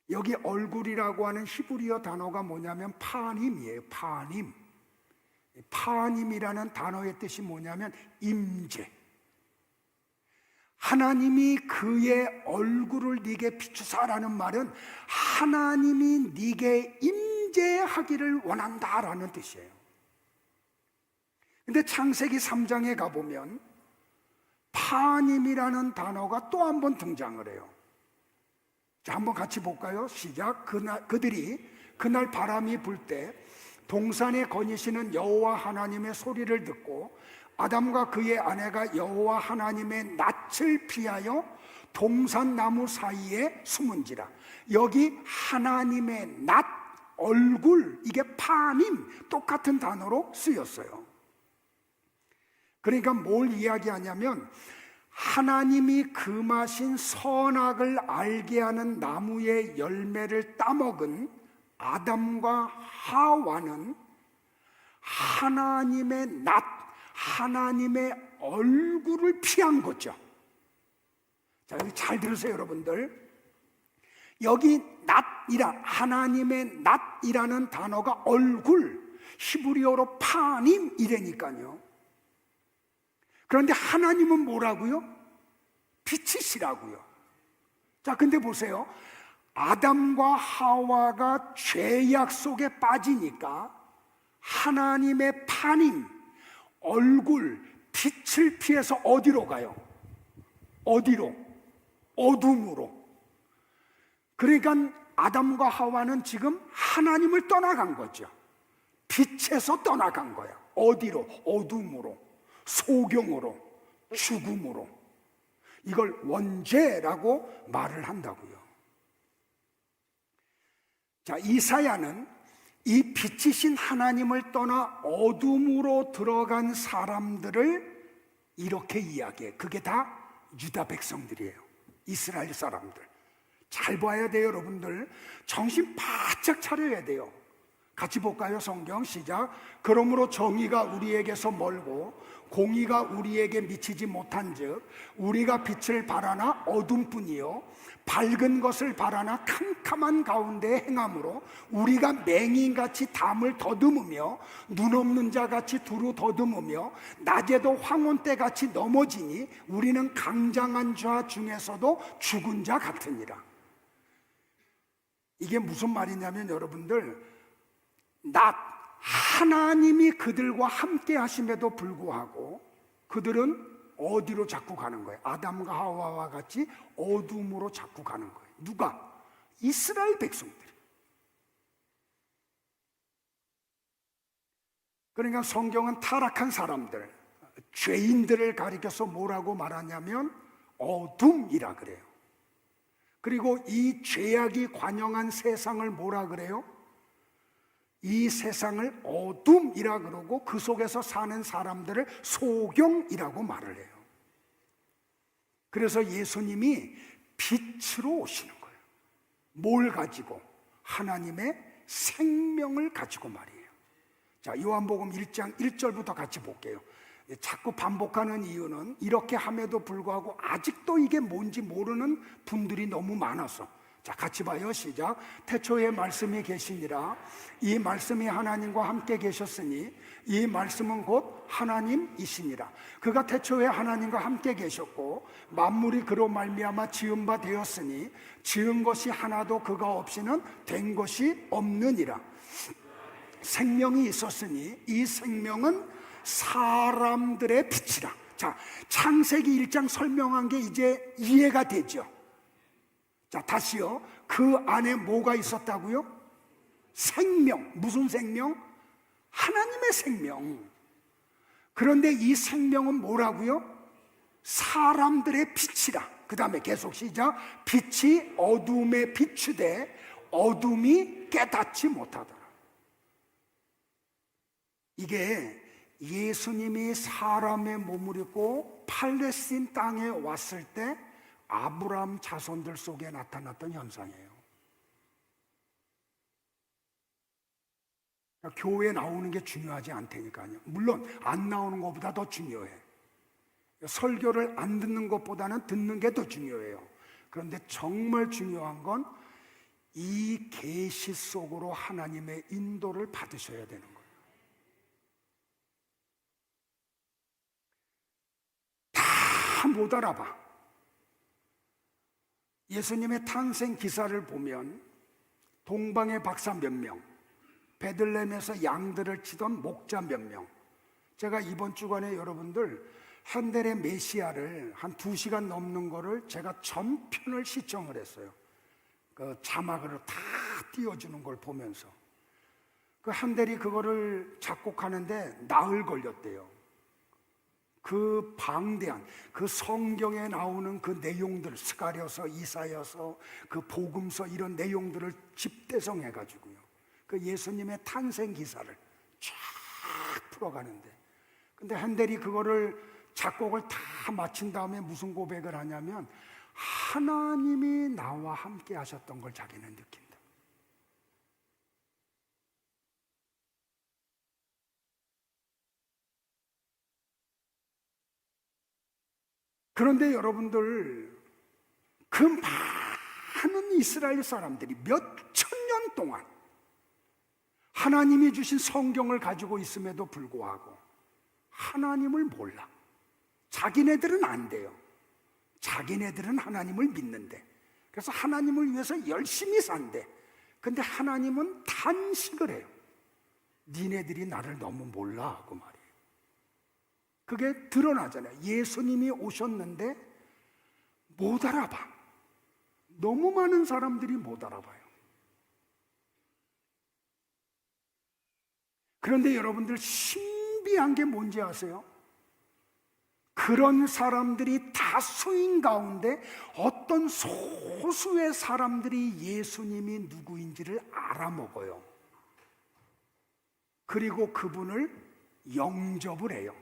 여기 얼굴이라고 하는 히브리어 단어가 뭐냐면 파님이에요. 파님. 파님이라는 단어의 뜻이 뭐냐면 임재. 하나님이 그의 얼굴을 네게 비추사라는 말은 하나님이 네게 임재하기를 원한다라는 뜻이에요. 근데 창세기 3장에 가보면 파님이라는 단어가 또 한 번 등장을 해요. 자, 한번 같이 볼까요? 시작. 그들이 그날 바람이 불 때 동산에 거니시는 여호와 하나님의 소리를 듣고 아담과 그의 아내가 여호와 하나님의 낯을 피하여 동산나무 사이에 숨은지라. 여기 하나님의 낯, 얼굴, 이게 파님, 똑같은 단어로 쓰였어요. 그러니까 뭘 이야기하냐면 하나님이 금하신 선악을 알게 하는 나무의 열매를 따먹은 아담과 하와는 하나님의 낯, 하나님의 얼굴을 피한 거죠. 자, 여기 잘 들으세요, 여러분들. 여기 낯이라, 하나님의 낯이라는 단어가 얼굴, 히브리어로 파님이라니까요. 그런데 하나님은 뭐라고요? 빛이시라고요. 자, 근데 보세요. 아담과 하와가 죄악 속에 빠지니까 하나님의 파님, 얼굴, 빛을 피해서 어디로 가요? 어디로? 어둠으로. 그러니까 아담과 하와는 지금 하나님을 떠나간 거죠. 빛에서 떠나간 거야. 어디로? 어둠으로, 소경으로, 죽음으로. 이걸 원죄라고 말을 한다고요. 자, 이사야는 이 빛이신 하나님을 떠나 어둠으로 들어간 사람들을 이렇게 이야기해. 그게 다 유다 백성들이에요. 이스라엘 사람들. 잘 봐야 돼요, 여러분들. 정신 바짝 차려야 돼요. 같이 볼까요? 성경 시작. 그러므로 정의가 우리에게서 멀고 공의가 우리에게 미치지 못한즉 우리가 빛을 바라나 어둠뿐이요 밝은 것을 바라나 캄캄한 가운데 행함으로 우리가 맹인같이 담을 더듬으며 눈 없는 자같이 두루 더듬으며 낮에도 황혼때같이 넘어지니 우리는 강장한 자 중에서도 죽은 자 같으니라. 이게 무슨 말이냐면 여러분들, 하나님이 그들과 함께 하심에도 불구하고 그들은 어디로 자꾸 가는 거예요? 아담과 하와와 같이 어둠으로 자꾸 가는 거예요. 누가? 이스라엘 백성들이. 그러니까 성경은 타락한 사람들, 죄인들을 가리켜서 뭐라고 말하냐면 어둠이라 그래요. 그리고 이 죄악이 관영한 세상을 뭐라 그래요? 이 세상을 어둠이라 그러고 그 속에서 사는 사람들을 소경이라고 말을 해요. 그래서 예수님이 빛으로 오시는 거예요. 뭘 가지고? 하나님의 생명을 가지고 말이에요. 자, 요한복음 1장 1절부터 같이 볼게요. 자꾸 반복하는 이유는 이렇게 함에도 불구하고 아직도 이게 뭔지 모르는 분들이 너무 많아서. 자, 같이 봐요. 시작. 태초에 말씀이 계시니라. 이 말씀이 하나님과 함께 계셨으니 이 말씀은 곧 하나님이시니라. 그가 태초에 하나님과 함께 계셨고 만물이 그로 말미암아 지은 바 되었으니 지은 것이 하나도 그가 없이는 된 것이 없느니라. 생명이 있었으니 이 생명은 사람들의 빛이라. 자, 창세기 1장 설명한 게 이제 이해가 되죠. 자, 다시요. 그 안에 뭐가 있었다고요? 생명. 무슨 생명? 하나님의 생명. 그런데 이 생명은 뭐라고요? 사람들의 빛이라. 그 다음에 계속 시작. 빛이 어둠에 비추되 어둠이 깨닫지 못하더라. 이게 예수님이 사람의 몸을 입고 팔레스틴 땅에 왔을 때 아브라함 자손들 속에 나타났던 현상이에요. 그러니까 교회에 나오는 게 중요하지 않다니까요. 물론 안 나오는 것보다 더 중요해. 설교를 안 듣는 것보다는 듣는 게 더 중요해요. 그런데 정말 중요한 건 이 계시 속으로 하나님의 인도를 받으셔야 되는 거예요. 다 못 알아봐. 예수님의 탄생 기사를 보면 동방의 박사 몇 명, 베들레헴에서 양들을 치던 목자 몇 명. 제가 이번 주간에 여러분들 핸델의 메시아를 한 2시간 넘는 거를 제가 전편을 시청을 했어요. 그 자막으로 다 띄워주는 걸 보면서 그 핸델이 그거를 작곡하는데 나흘 걸렸대요. 그 방대한 그 성경에 나오는 그 내용들, 스가랴서, 이사야서, 그 복음서 이런 내용들을 집대성해 가지고요. 그 예수님의 탄생 기사를 쫙 풀어가는데, 근데 핸델이 그거를 작곡을 다 마친 다음에 무슨 고백을 하냐면 하나님이 나와 함께 하셨던 걸 자기는 느낀다. 그런데 여러분들, 그 많은 이스라엘 사람들이 몇 천 년 동안 하나님이 주신 성경을 가지고 있음에도 불구하고 하나님을 몰라. 자기네들은 안 돼요. 자기네들은 하나님을 믿는데, 그래서 하나님을 위해서 열심히 산대. 근데 하나님은 단식을 해요. 니네들이 나를 너무 몰라 하고 말이에요. 그게 드러나잖아요. 예수님이 오셨는데 못 알아봐. 너무 많은 사람들이 못 알아봐요. 그런데 여러분들, 신비한 게 뭔지 아세요? 그런 사람들이 다수인 가운데 어떤 소수의 사람들이 예수님이 누구인지를 알아먹어요. 그리고 그분을 영접을 해요.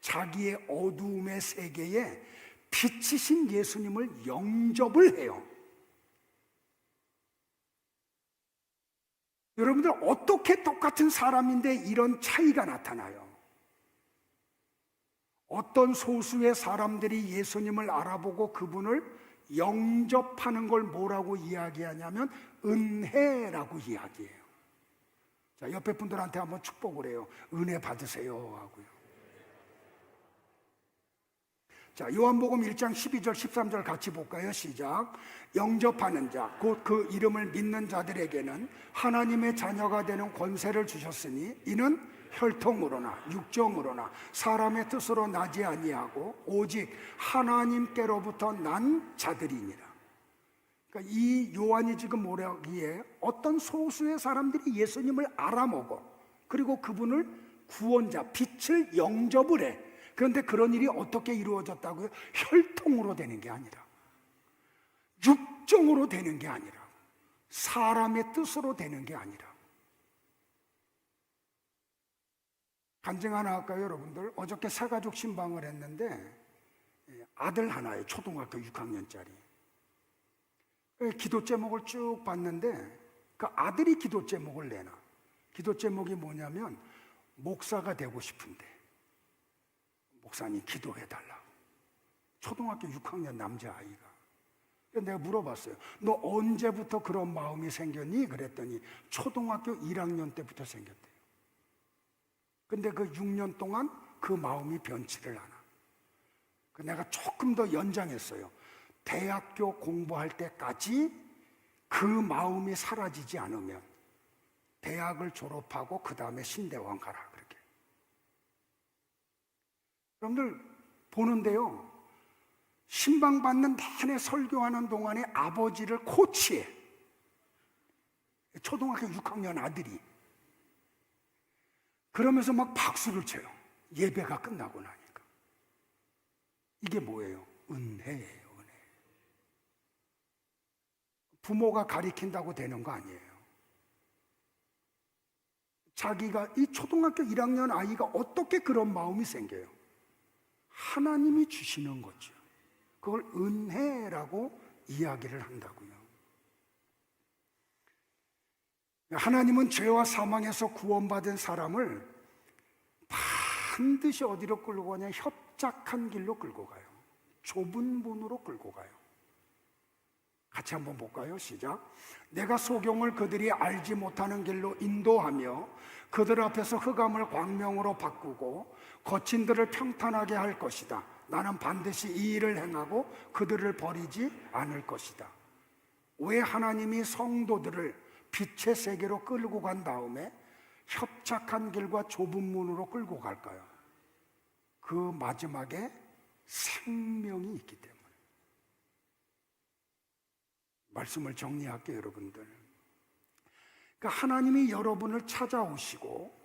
자기의 어두움의 세계에 빛이신 예수님을 영접을 해요. 여러분들, 어떻게 똑같은 사람인데 이런 차이가 나타나요? 어떤 소수의 사람들이 예수님을 알아보고 그분을 영접하는 걸 뭐라고 이야기하냐면 은혜라고 이야기해요. 자, 옆에 분들한테 한번 축복을 해요. 은혜 받으세요 하고요. 자, 요한복음 1장 12절 13절 같이 볼까요? 시작. 영접하는 자, 곧 그 이름을 믿는 자들에게는 하나님의 자녀가 되는 권세를 주셨으니 이는 혈통으로나 육정으로나 사람의 뜻으로 나지 아니하고 오직 하나님께로부터 난 자들이니라. 그러니까 이 요한이 지금 뭐라기에 어떤 소수의 사람들이 예수님을 알아먹어, 그리고 그분을 구원자, 빛을 영접을 해. 그런데 그런 일이 어떻게 이루어졌다고요? 혈통으로 되는 게 아니라, 육정으로 되는 게 아니라, 사람의 뜻으로 되는 게 아니라. 간증 하나 할까요, 여러분들? 어저께 새가족 신방을 했는데 아들 하나예요. 초등학교 6학년짜리. 기도 제목을 쭉 봤는데 그 아들이 기도 제목을 내놔. 기도 제목이 뭐냐면 목사가 되고 싶은데 목사님 기도해달라고. 초등학교 6학년 남자아이가. 내가 물어봤어요. 너 언제부터 그런 마음이 생겼니? 그랬더니 초등학교 1학년 때부터 생겼대요. 근데 그 6년 동안 그 마음이 변치를 않아. 내가 조금 더 연장했어요. 대학교 공부할 때까지 그 마음이 사라지지 않으면 대학을 졸업하고 그 다음에 신대원 가라, 그렇게. 여러분들 보는데요, 신방받는 내내 설교하는 동안에 아버지를 코치해. 초등학교 6학년 아들이. 그러면서 막 박수를 쳐요. 예배가 끝나고 나니까. 이게 뭐예요? 은혜예요, 은혜. 부모가 가리킨다고 되는 거 아니에요. 자기가 이 초등학교 1학년 아이가 어떻게 그런 마음이 생겨요? 하나님이 주시는 거죠. 그걸 은혜라고 이야기를 한다고요. 하나님은 죄와 사망에서 구원받은 사람을 반드시 어디로 끌고 가냐? 협착한 길로 끌고 가요. 좁은 문으로 끌고 가요. 같이 한번 볼까요? 시작. 내가 소경을 그들이 알지 못하는 길로 인도하며 그들 앞에서 흑암을 광명으로 바꾸고 거친들을 평탄하게 할 것이다. 나는 반드시 이 일을 행하고 그들을 버리지 않을 것이다. 왜 하나님이 성도들을 빛의 세계로 끌고 간 다음에 협착한 길과 좁은 문으로 끌고 갈까요? 그 마지막에 생명이 있기 때문에. 말씀을 정리할게요, 여러분들. 그러니까 하나님이 여러분을 찾아오시고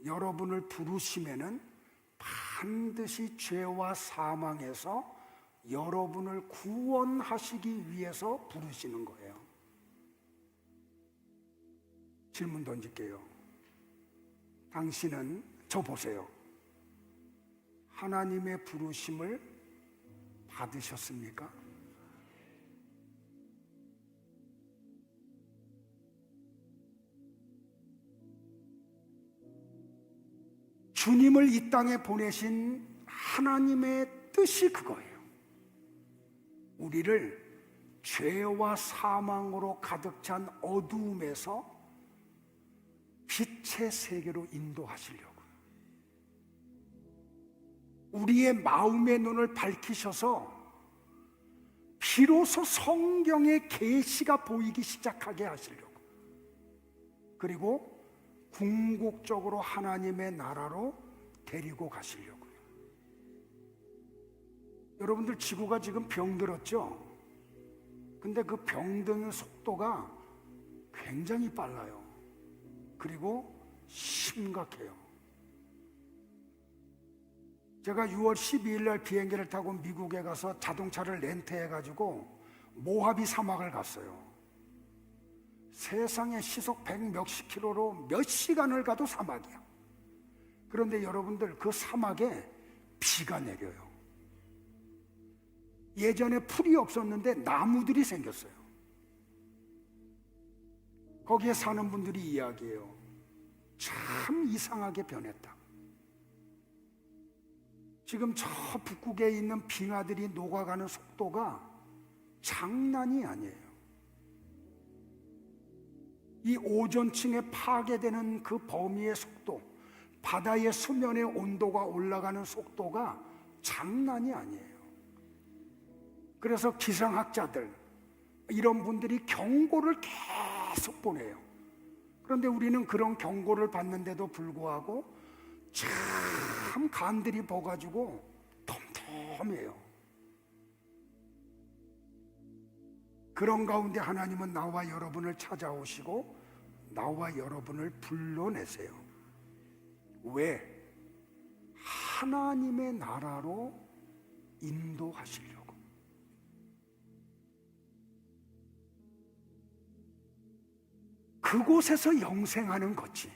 여러분을 부르시면은 반드시 죄와 사망에서 여러분을 구원하시기 위해서 부르시는 거예요. 질문 던질게요. 당신은 저 보세요. 하나님의 부르심을 받으셨습니까? 주님을 이 땅에 보내신 하나님의 뜻이 그거예요. 우리를 죄와 사망으로 가득 찬 어두움에서 빛의 세계로 인도하시려고. 우리의 마음의 눈을 밝히셔서 비로소 성경의 계시가 보이기 시작하게 하시려고. 그리고 궁극적으로 하나님의 나라로 데리고 가시려고요. 여러분들 지구가 지금 병들었죠? 근데 그 병드는 속도가 굉장히 빨라요. 그리고 심각해요. 제가 6월 12일 날 비행기를 타고 미국에 가서 자동차를 렌트해가지고 모하비 사막을 갔어요. 세상에 시속 100 몇십 킬로로 몇 시간을 가도 사막이야. 그런데 여러분들 그 사막에 비가 내려요. 예전에 풀이 없었는데 나무들이 생겼어요. 거기에 사는 분들이 이야기해요. 참 이상하게 변했다. 지금 저 북극에 있는 빙하들이 녹아가는 속도가 장난이 아니에요. 이 오존층에 파괴되는 그 범위의 속도, 바다의 수면의 온도가 올라가는 속도가 장난이 아니에요. 그래서 기상학자들, 이런 분들이 경고를 계속 보내요. 그런데 우리는 그런 경고를 받는데도 불구하고 참 간들이 버가지고 덤덤해요. 그런 가운데 하나님은 나와 여러분을 찾아오시고 나와 여러분을 불러내세요. 왜? 하나님의 나라로 인도하시려고. 그곳에서 영생하는 거지,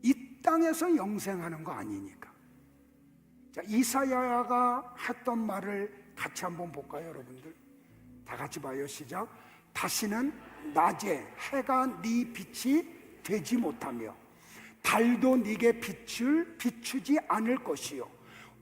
이 땅에서 영생하는 거 아니니까. 자, 이사야가 했던 말을 같이 한번 볼까요, 여러분들? 다 같이 봐요. 시작. 다시는 낮에 해가 네 빛이 되지 못하며 달도 네게 빛을 비추지 않을 것이요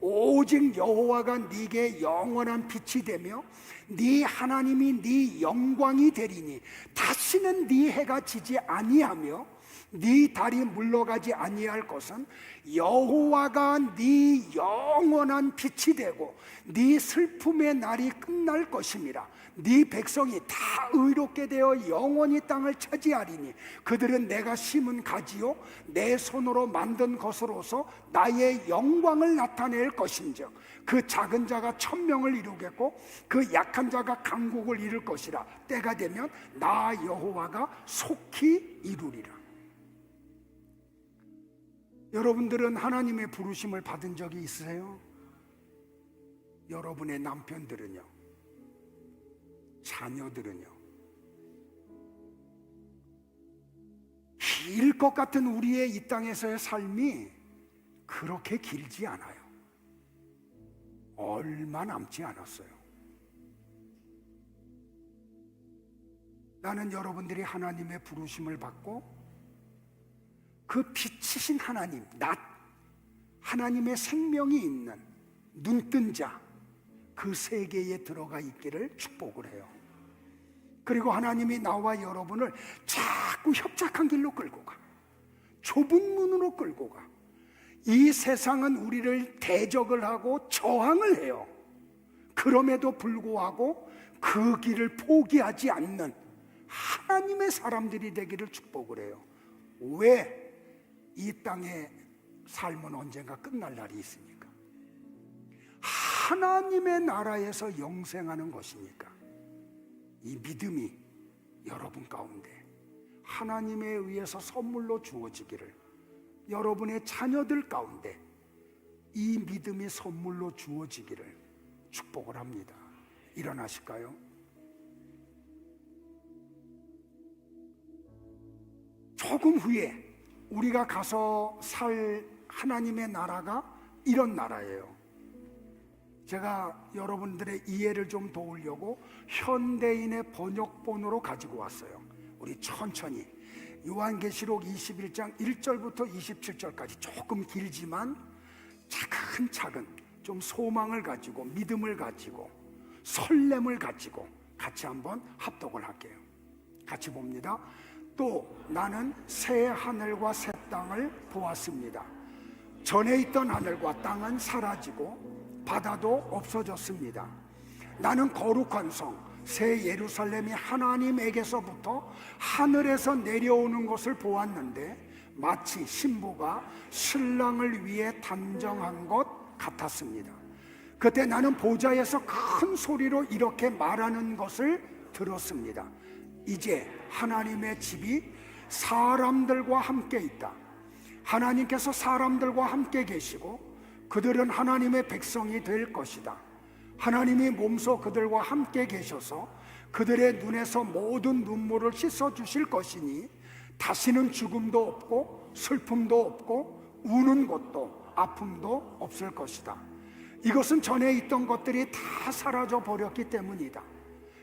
오직 여호와가 네게 영원한 빛이 되며 네 하나님이 네 영광이 되리니 다시는 네 해가 지지 아니하며 네 달이 물러가지 아니할 것은 여호와가 네 영원한 빛이 되고 네 슬픔의 날이 끝날 것임이라. 네 백성이 다 의롭게 되어 영원히 땅을 차지하리니 그들은 내가 심은 가지요 내 손으로 만든 것으로서 나의 영광을 나타낼 것인즉 그 작은 자가 천명을 이루겠고 그 약한 자가 강국을 이룰 것이라. 때가 되면 나 여호와가 속히 이루리라. 여러분들은 하나님의 부르심을 받은 적이 있으세요? 여러분의 남편들은요? 자녀들은요? 길 것 같은 우리의 이 땅에서의 삶이 그렇게 길지 않아요. 얼마 남지 않았어요. 나는 여러분들이 하나님의 부르심을 받고 그 빛이신 하나님, 낮, 하나님의 생명이 있는 눈뜬 자, 그 세계에 들어가 있기를 축복을 해요. 그리고 하나님이 나와 여러분을 자꾸 협착한 길로 끌고 가, 좁은 문으로 끌고 가. 이 세상은 우리를 대적을 하고 저항을 해요. 그럼에도 불구하고 그 길을 포기하지 않는 하나님의 사람들이 되기를 축복을 해요. 왜? 이 땅의 삶은 언젠가 끝날 날이 있으니까. 하나님의 나라에서 영생하는 것이니까. 이 믿음이 여러분 가운데 하나님에 의해서 선물로 주어지기를, 여러분의 자녀들 가운데 이 믿음이 선물로 주어지기를 축복을 합니다. 일어나실까요? 조금 후에 우리가 가서 살 하나님의 나라가 이런 나라예요. 제가 여러분들의 이해를 좀 도우려고 현대인의 번역본으로 가지고 왔어요. 우리 천천히 요한계시록 21장 1절부터 27절까지 조금 길지만 차근차근 좀 소망을 가지고 믿음을 가지고 설렘을 가지고 같이 한번 합독을 할게요. 같이 봅니다. 또 나는 새 하늘과 새 땅을 보았습니다. 전에 있던 하늘과 땅은 사라지고 바다도 없어졌습니다. 나는 거룩한 성 새 예루살렘이 하나님에게서부터 하늘에서 내려오는 것을 보았는데 마치 신부가 신랑을 위해 단정한 것 같았습니다. 그때 나는 보좌에서 큰 소리로 이렇게 말하는 것을 들었습니다. 이제 하나님의 집이 사람들과 함께 있다. 하나님께서 사람들과 함께 계시고 그들은 하나님의 백성이 될 것이다. 하나님이 몸소 그들과 함께 계셔서 그들의 눈에서 모든 눈물을 씻어주실 것이니 다시는 죽음도 없고 슬픔도 없고 우는 것도 아픔도 없을 것이다. 이것은 전에 있던 것들이 다 사라져 버렸기 때문이다.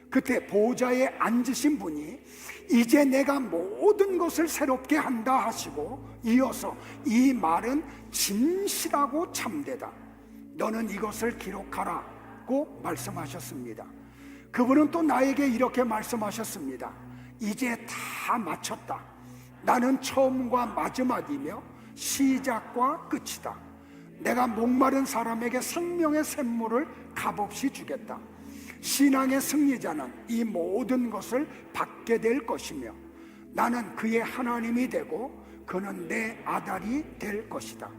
그때 보좌에 앉으신 분이 이제 내가 모든 것을 새롭게 한다 하시고 이어서 이 말은 진실하고 참되다. 너는 이것을 기록하라고 말씀하셨습니다. 그분은 또 나에게 이렇게 말씀하셨습니다. 이제 다 마쳤다. 나는 처음과 마지막이며 시작과 끝이다. 내가 목마른 사람에게 생명의 샘물을 값없이 주겠다. 신앙의 승리자는 이 모든 것을 받게 될 것이며 나는 그의 하나님이 되고 그는 내 아들이 될 것이다.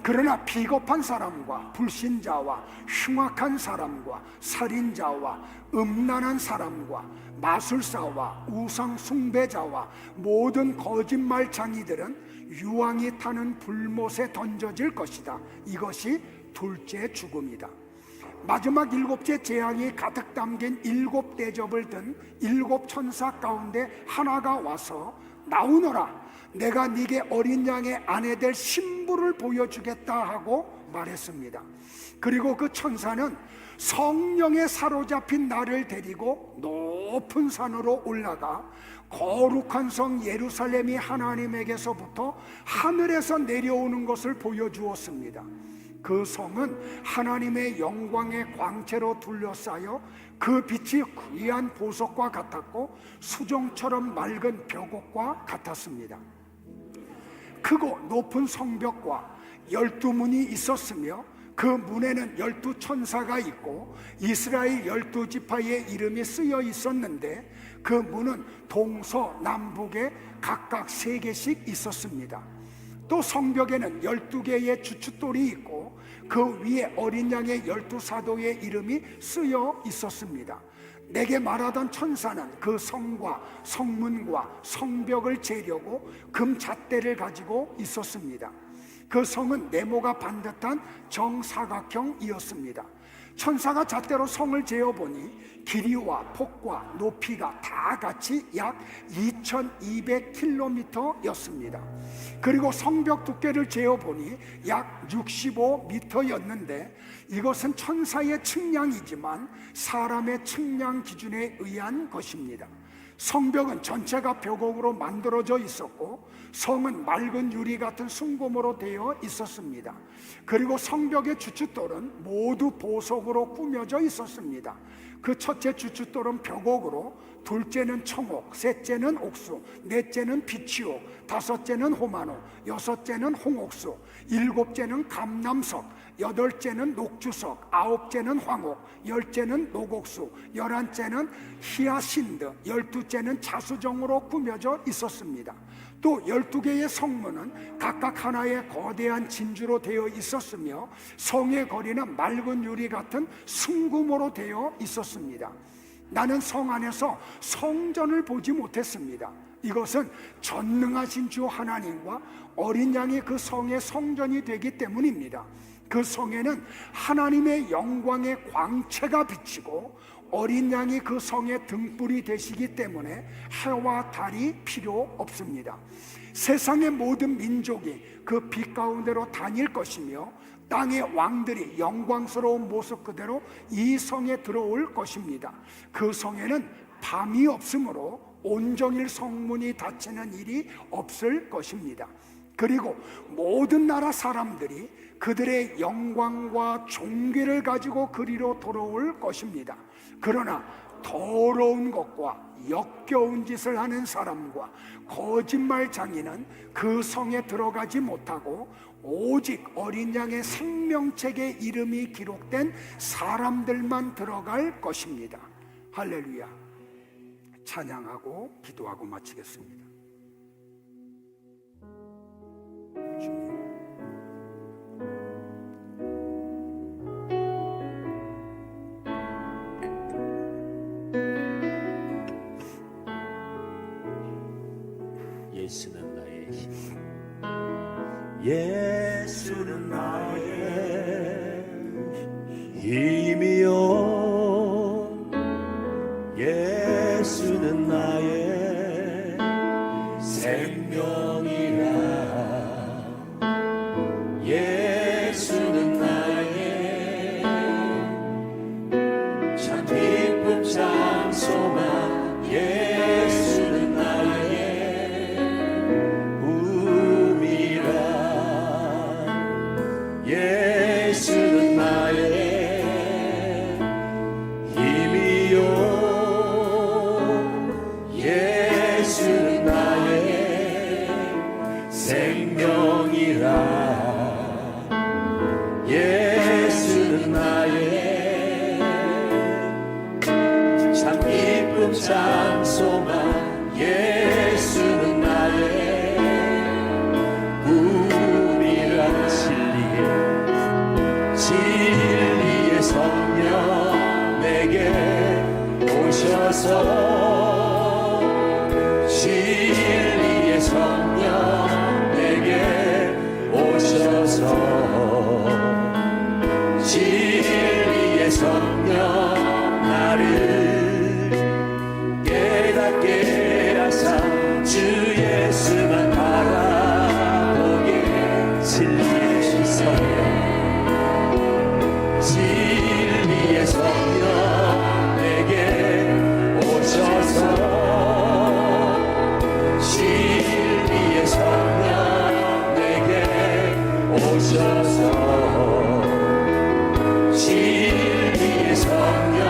그러나 비겁한 사람과 불신자와 흉악한 사람과 살인자와 음란한 사람과 마술사와 우상 숭배자와 모든 거짓말쟁이들은 유황이 타는 불못에 던져질 것이다. 이것이 둘째 죽음이다. 마지막 일곱째 재앙이 가득 담긴 일곱 대접을 든 일곱 천사 가운데 하나가 와서 나오너라. 내가 네게 어린 양의 아내 될 신부를 보여주겠다 하고 말했습니다. 그리고 그 천사는 성령에 사로잡힌 나를 데리고 높은 산으로 올라가 거룩한 성 예루살렘이 하나님에게서부터 하늘에서 내려오는 것을 보여주었습니다. 그 성은 하나님의 영광의 광채로 둘러싸여 그 빛이 귀한 보석과 같았고 수정처럼 맑은 벽옥과 같았습니다. 크고 높은 성벽과 12문이 있었으며 그 문에는 12천사가 있고 이스라엘 12지파의 이름이 쓰여 있었는데 그 문은 동서남북에 각각 3개씩 있었습니다. 또 성벽에는 12개의 주춧돌이 있고 그 위에 어린 양의 12사도의 이름이 쓰여 있었습니다. 내게 말하던 천사는 그 성과 성문과 성벽을 재려고 금 잣대를 가지고 있었습니다. 그 성은 네모가 반듯한 정사각형이었습니다. 천사가 잣대로 성을 재어보니 길이와 폭과 높이가 다 같이 약 2200km였습니다. 그리고 성벽 두께를 재어보니 약 65m였는데 이것은 천사의 측량이지만 사람의 측량 기준에 의한 것입니다. 성벽은 전체가 벽옥으로 만들어져 있었고 성은 맑은 유리 같은 순금으로 되어 있었습니다. 그리고 성벽의 주춧돌은 모두 보석으로 꾸며져 있었습니다. 그 첫째 주춧돌은 벽옥으로, 둘째는 청옥, 셋째는 옥수, 넷째는 비치옥, 다섯째는 호마노, 여섯째는 홍옥수, 일곱째는 감남석, 여덟째는 녹주석, 아홉째는 황옥, 열째는 녹옥수, 열한째는 히아신드, 열두째는 자수정으로 꾸며져 있었습니다. 또 12개의 성문은 각각 하나의 거대한 진주로 되어 있었으며 성의 거리는 맑은 유리 같은 순금으로 되어 있었습니다. 나는 성 안에서 성전을 보지 못했습니다. 이것은 전능하신 주 하나님과 어린 양이 그 성의 성전이 되기 때문입니다. 그 성에는 하나님의 영광의 광채가 비치고 어린 양이 그 성의 등불이 되시기 때문에 해와 달이 필요 없습니다. 세상의 모든 민족이 그 빛 가운데로 다닐 것이며 땅의 왕들이 영광스러운 모습 그대로 이 성에 들어올 것입니다. 그 성에는 밤이 없으므로 온종일 성문이 닫히는 일이 없을 것입니다. 그리고 모든 나라 사람들이 그들의 영광과 존귀를 가지고 그리로 돌아올 것입니다. 그러나 더러운 것과 역겨운 짓을 하는 사람과 거짓말 장인은 그 성에 들어가지 못하고 오직 어린 양의 생명책에 이름이 기록된 사람들만 들어갈 것입니다. 할렐루야. 찬양하고 기도하고 마치겠습니다. 주님, 예수는 나의 힘, 예수는 나의 힘이요, 예수는 나의 생명이라, 예수는 나의 참 기쁨 참 소망, 예수는 나의 꿈이라, 예수는 나의 힘이요, 예수는 나의 생명이라, 예수는 나의 참 기쁨 참 소망, 예수는 나의 꿈이라. 진리의 성령 내게 오셔서, 진리의 성령 내게 오셔서, 진리의 성령 나를 깨닫게 하사 주 예수만 바라보게. 진리의 성령, 진리의 성령 내게 오셔서, 진리의 성령 내게 오셔서, 진리의 성령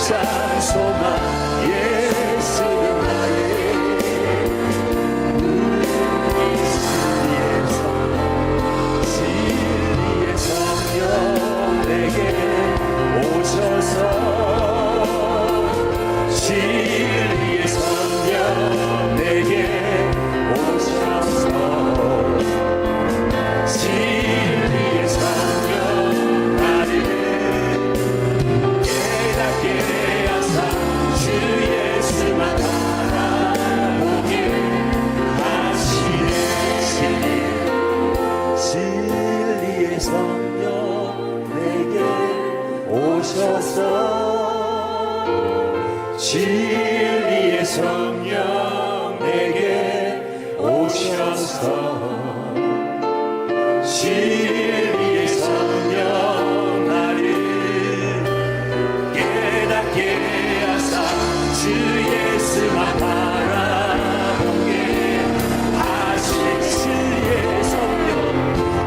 참 소망 예수는 나의 진리의 성령 내게 오셔서 진리의 성령 내게 오셔서 진리의 성령 나를 깨닫게 하사 주 예수만 바라보게 하시네. 진리의 성령 내게 오셔서 진리의 성령 내게 오셔서 진리의 성령 나를 깨닫게 하사 주 예수만 바라보게 하신 진리의 성령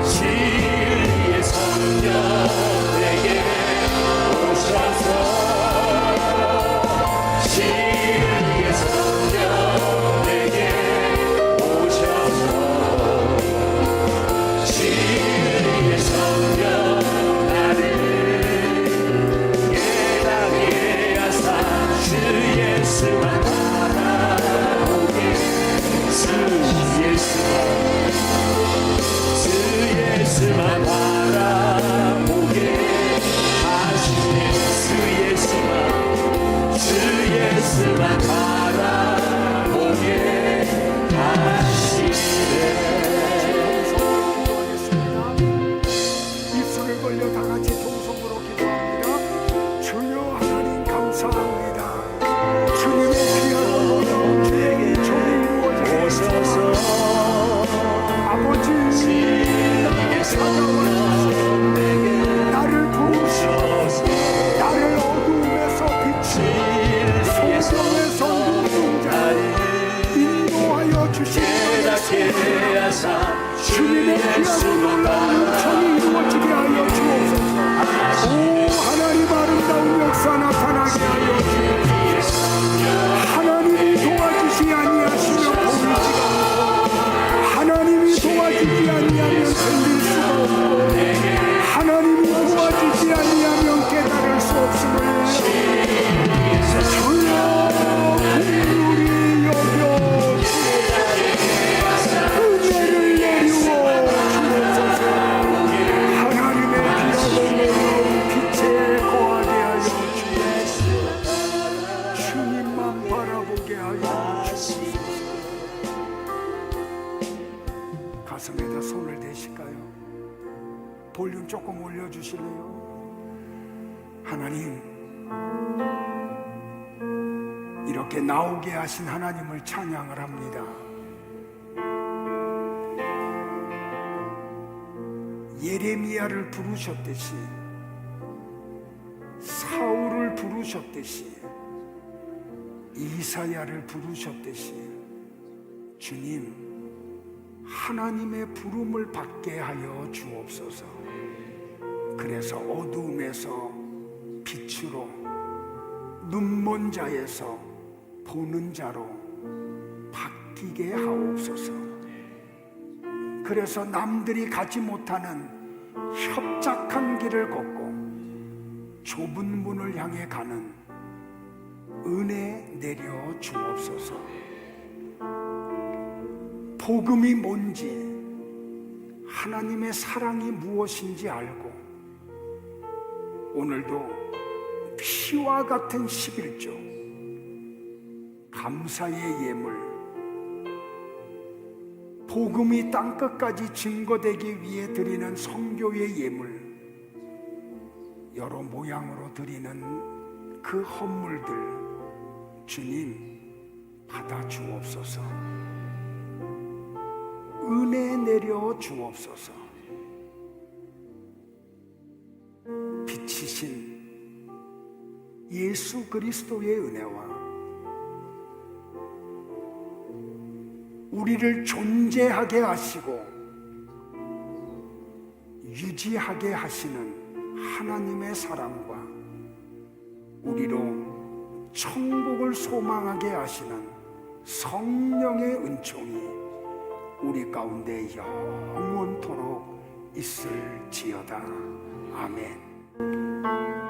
진리의 성령 내게 오셔서 진리의 성령 내게 오셔서 진리의 성령 나를 깨닫게 하사 주 예수만 바라보게 주 예수만 바라보게 하시네. 주 예수만 바라보게 하시네. 입술을 벌려 다 같이 통성으로 기도합니다. 주여 하나님 감사합니다. 주님의 귀한 은혜로 주에게 종이 이루어지게 오셔서 아버지 진리의 성령 내게 나를 부으시고 오셔서 나를 어두움에서 비추 성령의 성공자 인도하여 주시옵소서. 깨닫게 하사 주 주님의 귀한 예수만 놀라운 정이 이루어지게 하여 주옵소서. 오 하나님 아름다운 역사 나타나게 하여 주옵소서. 하나님이 도와주시 아니하시면 보이지가 하나님이 도와주지 아니하면 들릴 수가 없고 하나님이 도와주지 아니하면 깨달을 수 없음을 주여 긍휼히 여겨 은혜를 내리워 주옵소서. 하나님의 귀한 빛에 거하게 하여 주옵소서. 주님만 바라보게 하여 주옵소서. 가슴에다 손을 대실까요? 볼륨 조금 올려주실래요? 하나님, 이렇게 나오게 하신 하나님을 찬양을 합니다. 예레미야를 부르셨듯이 사울을 부르셨듯이 이사야를 부르셨듯이 주님 하나님의 부름을 받게 하여 주옵소서. 그래서 어두움에서 빛으로 눈먼 자에서 보는 자로 바뀌게 하옵소서. 그래서 남들이 가지 못하는 협착한 길을 걷고 좁은 문을 향해 가는 은혜 내려 주옵소서. 복음이 뭔지 하나님의 사랑이 무엇인지 알고 오늘도 피와 같은 11조 감사의 예물 복음이 땅끝까지 증거되기 위해 드리는 성교의 예물 여러 모양으로 드리는 그 헌물들 주님 받아 주옵소서. 은혜 내려 주옵소서. 빛이신 예수 그리스도의 은혜와 우리를 존재하게 하시고 유지하게 하시는 하나님의 사랑과 우리로 천국을 소망하게 하시는 성령의 은총이 우리 가운데 영원토록 있을지어다. 아멘.